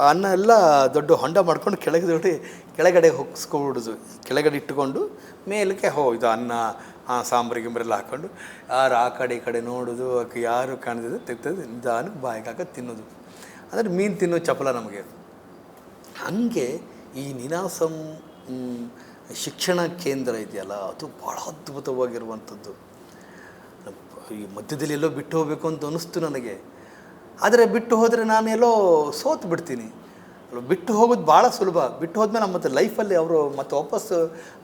ಅನ್ನ ಎಲ್ಲ ದೊಡ್ಡ ಹೊಂಡ ಮಾಡ್ಕೊಂಡು ಕೆಳಗಡೆ ಹೊಗ್ಸ್ಕೊಬಿಡೋದು. ಕೆಳಗಡೆ ಇಟ್ಟುಕೊಂಡು ಮೇಲಕ್ಕೆ ಇದು ಅನ್ನ ಸಾಂಬಾರಿಗೆ ಗಿಂಬರೆಲ್ಲ ಹಾಕ್ಕೊಂಡು ಆ ಕಡೆ ಈ ಕಡೆ ನೋಡೋದು, ಯಾರು ಕಾಣಿದ್ರೆ ತೆಗ್ತದೆ ನಿಧಾನಕ್ಕೆ ಬಾಯಿಗೆ ಹಾಕೋದು ತಿನ್ನೋದು. ಅಂದರೆ ಮೀನು ತಿನ್ನೋ ಚಪಲ ನಮಗೆ. ಹಾಗೆ ಈ ನೀನಾಸಂ ಶಿಕ್ಷಣ ಕೇಂದ್ರ ಇದೆಯಲ್ಲ, ಅದು ಭಾಳ ಅದ್ಭುತವಾಗಿರುವಂಥದ್ದು. ಈ ಮಧ್ಯದಲ್ಲಿ ಎಲ್ಲೋ ಬಿಟ್ಟು ಹೋಗಬೇಕು ಅಂತ ಅನ್ನಿಸ್ತು ನನಗೆ. ಆದರೆ ಬಿಟ್ಟು ಹೋದರೆ ನಾನು ಎಲ್ಲೋ ಸೋತು ಬಿಡ್ತೀನಿ. ಬಿಟ್ಟು ಹೋಗೋದು ಭಾಳ ಸುಲಭ. ಬಿಟ್ಟು ಹೋದ್ಮೇಲೆ ನಮ್ಮ ಮತ್ತೆ ಲೈಫಲ್ಲಿ ಅವರು ಮತ್ತೆ ವಾಪಸ್ಸು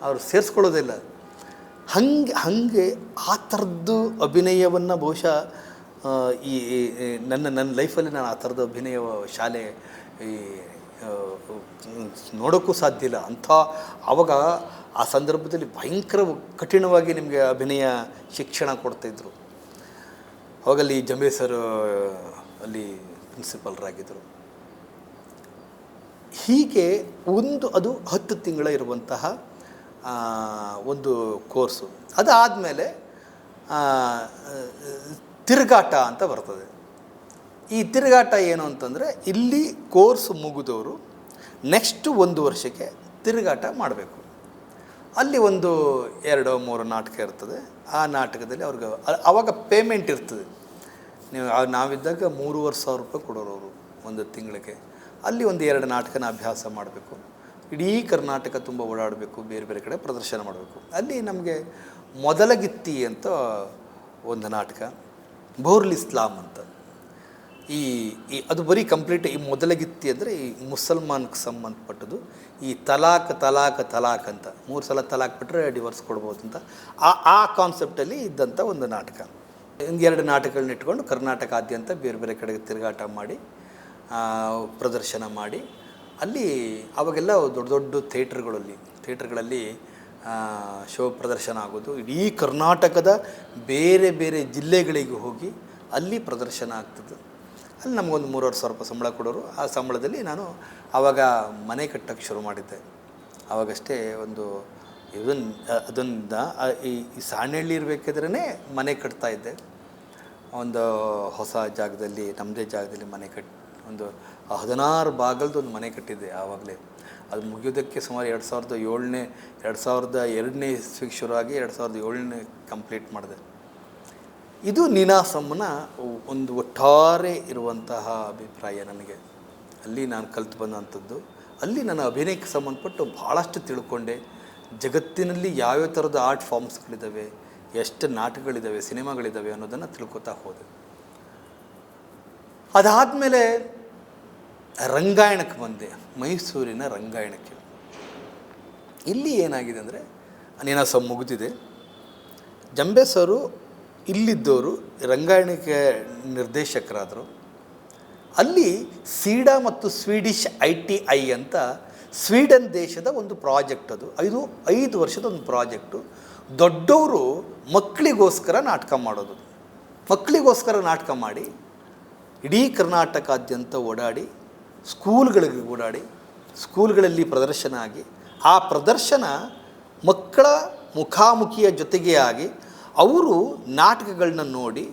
ಅವರು ಸೇರಿಸ್ಕೊಳ್ಳೋದಿಲ್ಲ. ಹಾಗೆ ಆ ಥರದ್ದು ಅಭಿನಯವನ್ನು ಬಹುಶಃ ಈ ನನ್ನ ಲೈಫಲ್ಲಿ ನಾನು ಆ ಥರದ ಅಭಿನಯ ಶಾಲೆ ನೋಡೋಕ್ಕೂ ಸಾಧ್ಯ ಇಲ್ಲ. ಆವಾಗ ಆ ಸಂದರ್ಭದಲ್ಲಿ ಭಯಂಕರ ಕಠಿಣವಾಗಿ ನಿಮಗೆ ಅಭಿನಯ ಶಿಕ್ಷಣ ಕೊಡ್ತಾಯಿದ್ರು. ಅವಾಗಲ್ಲಿ ಜಂಬೆ ಸರ್ ಅಲ್ಲಿ ಪ್ರಿನ್ಸಿಪಲ್ರಾಗಿದ್ದರು. ಹೀಗೆ ಅದು 10 ತಿಂಗಳ ಇರುವಂತಹ ಒಂದು ಕೋರ್ಸು. ಅದಾದಮೇಲೆ ತಿರುಗಾಟ ಅಂತ ಬರ್ತದೆ. ಈ ತಿರುಗಾಟ ಏನು ಅಂತಂದರೆ, ಇಲ್ಲಿ ಕೋರ್ಸ್ ಮುಗಿದವರು ನೆಕ್ಸ್ಟ್ 1 ವರ್ಷಕ್ಕೆ ತಿರುಗಾಟ ಮಾಡಬೇಕು. ಅಲ್ಲಿ ಒಂದು 2-3 ನಾಟಕ ಇರ್ತದೆ. ಆ ನಾಟಕದಲ್ಲಿ ಅವ್ರಿಗೆ ಆವಾಗ ಪೇಮೆಂಟ್ ಇರ್ತದೆ. ನಾವಿದ್ದಾಗ 3,500 ರೂಪಾಯಿ ಕೊಡೋರು ಅವರು ಒಂದು ತಿಂಗಳಿಗೆ. ಅಲ್ಲಿ ಒಂದು 2 ನಾಟಕನ ಅಭ್ಯಾಸ ಮಾಡಬೇಕು. ಇಡೀ ಕರ್ನಾಟಕ ತುಂಬ ಓಡಾಡಬೇಕು, ಬೇರೆ ಬೇರೆ ಕಡೆ ಪ್ರದರ್ಶನ ಮಾಡಬೇಕು. ಅಲ್ಲಿ ನಮಗೆ ಮೊದಲಗಿತ್ತಿ ಅಂತ ಒಂದು ನಾಟಕ, ಬಹುರುಲ್ ಇಸ್ಲಾಂ ಅಂತ. ಅದು ಬರೀ ಕಂಪ್ಲೀಟ್ ಈ ಮೊದಲಗಿತ್ತಿ ಅಂದರೆ ಈ ಮುಸಲ್ಮಾನ್ಗೆ ಸಂಬಂಧಪಟ್ಟದ್ದು. ಈ ತಲಾಕ್ ಅಂತ 3 ಸಲ ತಲಾಕ್ ಬಿಟ್ಟರೆ ಡಿವೋರ್ಸ್ ಕೊಡ್ಬೋದು ಅಂತ ಆ ಕಾನ್ಸೆಪ್ಟಲ್ಲಿ ಇದ್ದಂಥ ಒಂದು ನಾಟಕ. 2 ನಾಟಕಗಳನ್ನ ಇಟ್ಕೊಂಡು ಕರ್ನಾಟಕಾದ್ಯಂತ ಬೇರೆ ಬೇರೆ ಕಡೆಗೆ ತಿರುಗಾಟ ಮಾಡಿ ಪ್ರದರ್ಶನ ಮಾಡಿ, ಅಲ್ಲಿ ಅವಾಗೆಲ್ಲ ದೊಡ್ಡ ದೊಡ್ಡ ಥಿಯೇಟ್ರ್ಗಳಲ್ಲಿ ಶೋ ಪ್ರದರ್ಶನ ಆಗೋದು. ಇಡೀ ಕರ್ನಾಟಕದ ಬೇರೆ ಬೇರೆ ಜಿಲ್ಲೆಗಳಿಗೆ ಹೋಗಿ ಅಲ್ಲಿ ಪ್ರದರ್ಶನ ಆಗ್ತದೆ. ಅಲ್ಲಿ ನಮಗೊಂದು 3,500 ರೂಪಾಯಿ ಸಂಬಳ ಕೊಡೋರು. ಆ ಸಂಬಳದಲ್ಲಿ ನಾನು ಆವಾಗ ಮನೆ ಕಟ್ಟೋಕ್ಕೆ ಶುರು ಮಾಡಿದ್ದೆ. ಆವಾಗಷ್ಟೇ ಅದೊಂದು ಈ ಸಾಣೆಹಳ್ಳಿ ಇರಬೇಕಾದ್ರೇ ಮನೆ ಕಟ್ತಾಯಿದ್ದೆ. ಒಂದು ಹೊಸ ಜಾಗದಲ್ಲಿ, ನಮ್ಮದೇ ಜಾಗದಲ್ಲಿ ಮನೆ ಒಂದು 16 ಬಾಗಿಲದ್ದು ಒಂದು ಮನೆ ಕಟ್ಟಿದ್ದೆ ಆವಾಗಲೇ. ಅದು ಮುಗಿಯೋದಕ್ಕೆ ಸುಮಾರು 2002ನೇ ಇಸ್ವಿಗೆ ಶುರುವಾಗಿ 2007ನೇ ಕಂಪ್ಲೀಟ್ ಮಾಡಿದೆ. ಇದು ನೀನಾಸಂನ ಒಂದು ಒಟ್ಟಾರೆ ಇರುವಂತಹ ಅಭಿಪ್ರಾಯ ನನಗೆ. ಅಲ್ಲಿ ನಾನು ಕಲಿತು ಬಂದಂಥದ್ದು. ಅಲ್ಲಿ ನನ್ನ ಅಭಿನಯಕ್ಕೆ ಸಂಬಂಧಪಟ್ಟು ಭಾಳಷ್ಟು ತಿಳ್ಕೊಂಡೆ. ಜಗತ್ತಿನಲ್ಲಿ ಯಾವ್ಯಾವ ಥರದ ಆರ್ಟ್ ಫಾರ್ಮ್ಸ್ಗಳಿದ್ದಾವೆ, ಎಷ್ಟು ನಾಟಕಗಳಿದ್ದಾವೆ, ಸಿನಿಮಾಗಳಿದ್ದಾವೆ ಅನ್ನೋದನ್ನು ತಿಳ್ಕೊತಾ ಹೋದೆ. ಅದಾದಮೇಲೆ ರಂಗಾಯಣಕ್ಕೆ ಬಂದೆ, ಮೈಸೂರಿನ ರಂಗಾಯಣಕ್ಕೆ. ಇಲ್ಲಿ ಏನಾಗಿದೆ ಅಂದರೆ ನೀನಾಸ ಮುಗಿದಿದೆ. ಜಂಬೆ ಸರು ಇಲ್ಲಿದ್ದವರು ರಂಗಾಯಣಿಕೆ ನಿರ್ದೇಶಕರಾದರು. ಅಲ್ಲಿ ಸೀಡಾ ಮತ್ತು ಸ್ವೀಡಿಷ್ ITI ಅಂತ ಸ್ವೀಡನ್ ದೇಶದ ಒಂದು ಪ್ರಾಜೆಕ್ಟ್, ಅದು 5 ವರ್ಷದ ಒಂದು ಪ್ರಾಜೆಕ್ಟು. ದೊಡ್ಡವರು ಮಕ್ಕಳಿಗೋಸ್ಕರ ನಾಟಕ ಮಾಡೋದು. ಮಕ್ಕಳಿಗೋಸ್ಕರ ನಾಟಕ ಮಾಡಿ ಇಡೀ ಕರ್ನಾಟಕಾದ್ಯಂತ ಓಡಾಡಿ, ಸ್ಕೂಲ್ಗಳಿಗೆ ಓಡಾಡಿ, ಸ್ಕೂಲ್ಗಳಲ್ಲಿ ಪ್ರದರ್ಶನ ಆಗಿ, ಆ ಪ್ರದರ್ಶನ ಮಕ್ಕಳ ಮುಖಾಮುಖಿಯ ಜೊತೆಗೆ ಆಗಿ ಅವರು ನಾಟಕಗಳನ್ನ ನೋಡಿ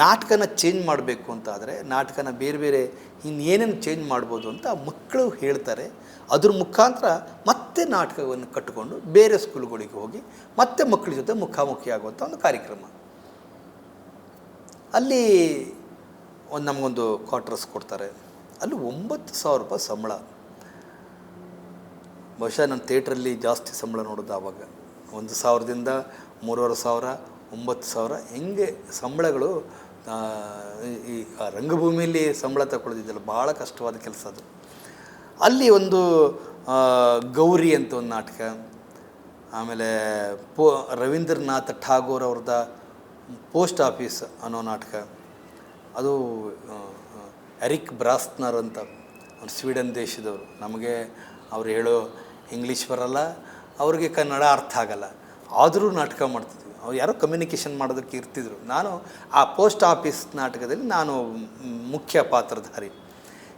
ನಾಟಕನ ಚೇಂಜ್ ಮಾಡಬೇಕು ಅಂತಾದರೆ ನಾಟಕನ ಬೇರೆ ಬೇರೆ ಇನ್ನೇನೇನು ಚೇಂಜ್ ಮಾಡ್ಬೋದು ಅಂತ ಮಕ್ಕಳು ಹೇಳ್ತಾರೆ. ಅದ್ರ ಮುಖಾಂತರ ಮತ್ತೆ ನಾಟಕವನ್ನು ಕಟ್ಟಿಕೊಂಡು ಬೇರೆ ಸ್ಕೂಲ್ಗಳಿಗೆ ಹೋಗಿ ಮತ್ತೆ ಮಕ್ಕಳ ಜೊತೆ ಮುಖಾಮುಖಿ ಆಗುವಂಥ ಒಂದು ಕಾರ್ಯಕ್ರಮ. ಅಲ್ಲಿ ನಮಗೊಂದು ಕ್ವಾರ್ಟರ್ಸ್ ಕೊಡ್ತಾರೆ. ಅಲ್ಲಿ 9,000 ರೂಪಾಯಿ ಸಂಬಳ. ಬಹುಶಃ ನಾನು ಥಿಯೇಟ್ರಲ್ಲಿ ಜಾಸ್ತಿ ಸಂಬಳ ನೋಡೋದು ಆವಾಗ. 1,000ದಿಂದ 3,500, 9,000 ಹೆಂಗೆ ಸಂಬಳಗಳು. ಈ ರಂಗಭೂಮಿಯಲ್ಲಿ ಸಂಬಳ ತಗೊಳ್ಳೋದಿದ್ದಲ್ಲ, ಭಾಳ ಕಷ್ಟವಾದ ಕೆಲಸ ಅದು. ಅಲ್ಲಿ ಒಂದು ಗೌರಿ ಅಂತ ಒಂದು ನಾಟಕ, ಆಮೇಲೆ ರವೀಂದ್ರನಾಥ್ ಠಾಗೋರ್ ಅವ್ರದ ಪೋಸ್ಟ್ ಆಫೀಸ್ ಅನ್ನೋ ನಾಟಕ. ಅದು ಎರಿಕ್ ಬ್ರಾಸ್ನರ್ ಅಂತ ಅವ್ರು ಸ್ವೀಡನ್ ದೇಶದವರು. ನಮಗೆ ಅವ್ರು ಹೇಳೋ ಇಂಗ್ಲೀಷ್ ಬರಲ್ಲ, ಅವ್ರಿಗೆ ಕನ್ನಡ ಅರ್ಥ ಆಗಲ್ಲ, ಆದರೂ ನಾಟಕ ಮಾಡ್ತಿದ್ವಿ. ಅವ್ರು ಯಾರೋ ಕಮ್ಯುನಿಕೇಷನ್ ಮಾಡೋದಕ್ಕೆ ಇರ್ತಿದ್ರು. ನಾನು ಆ ಪೋಸ್ಟ್ ಆಫೀಸ್ ನಾಟಕದಲ್ಲಿ ನಾನು ಮುಖ್ಯ ಪಾತ್ರಧಾರಿ.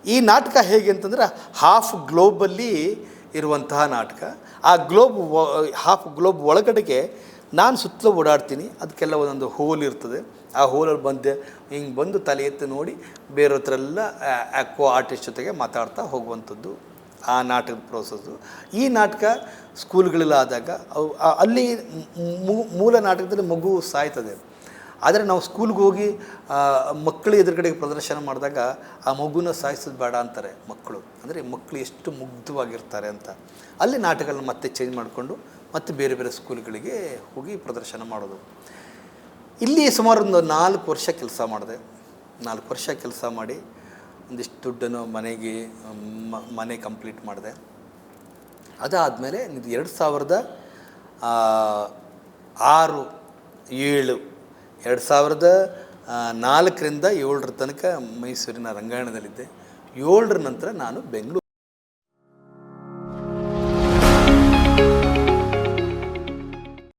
ಈ ನಾಟಕ ಹೇಗೆ ಅಂತಂದರೆ ಹಾಫ್ ಗ್ಲೋಬಲ್ಲಿ ಇರುವಂತಹ ನಾಟಕ. ಆ ಹಾಫ್ ಗ್ಲೋಬ್ ಒಳಗಡೆಗೆ ನಾನು ಸುತ್ತಲೂ ಓಡಾಡ್ತೀನಿ. ಅದಕ್ಕೆಲ್ಲ ಒಂದೊಂದು ಹೋಲ್ ಇರ್ತದೆ. ಆ ಹೋಲಲ್ಲಿ ಹಿಂಗೆ ಬಂದು ತಲೆ ಎತ್ತಿ ನೋಡಿ ಬೇರೆ ಹತ್ರೆಲ್ಲ ಆರ್ಟಿಸ್ಟ್ ಜೊತೆಗೆ ಮಾತಾಡ್ತಾ ಹೋಗುವಂಥದ್ದು ಆ ನಾಟಕದ ಪ್ರೋಸೆಸ್ಸು. ಈ ನಾಟಕ ಸ್ಕೂಲ್ಗಳಲ್ಲಾದಾಗ ಅಲ್ಲಿ ಮೂಲ ನಾಟಕದಲ್ಲಿ ಮಗು ಸಾಯ್ತದೆ. ಆದರೆ ನಾವು ಸ್ಕೂಲ್ಗೆ ಹೋಗಿ ಮಕ್ಕಳು ಎದುರುಗಡೆಗೆ ಪ್ರದರ್ಶನ ಮಾಡಿದಾಗ ಆ ಮಗುನ ಸಾಯಿಸೋದು ಬೇಡ ಅಂತಾರೆ ಮಕ್ಕಳು. ಅಂದರೆ ಮಕ್ಕಳು ಎಷ್ಟು ಮುಗ್ಧವಾಗಿರ್ತಾರೆ ಅಂತ. ಅಲ್ಲಿ ನಾಟಕಗಳನ್ನ ಮತ್ತೆ ಚೇಂಜ್ ಮಾಡಿಕೊಂಡು ಮತ್ತೆ ಬೇರೆ ಬೇರೆ ಸ್ಕೂಲ್ಗಳಿಗೆ ಹೋಗಿ ಪ್ರದರ್ಶನ ಮಾಡೋದು. ಇಲ್ಲಿ ಸುಮಾರು ಒಂದು 4 ವರ್ಷ ಕೆಲಸ ಮಾಡಿದೆ. 4 ವರ್ಷ ಕೆಲಸ ಮಾಡಿ ಒಂದಿಷ್ಟು ದುಡ್ಡನ್ನು ಮನೆ ಕಂಪ್ಲೀಟ್ ಮಾಡಿದೆ. ಅದಾದಮೇಲೆ 2006, 7, 2004ರಿಂದ 7 ತನಕ ಮೈಸೂರಿನ ರಂಗಾಯಣದಲ್ಲಿದ್ದೆ. 7 ನಂತರ ನಾನು ಬೆಂಗಳೂರು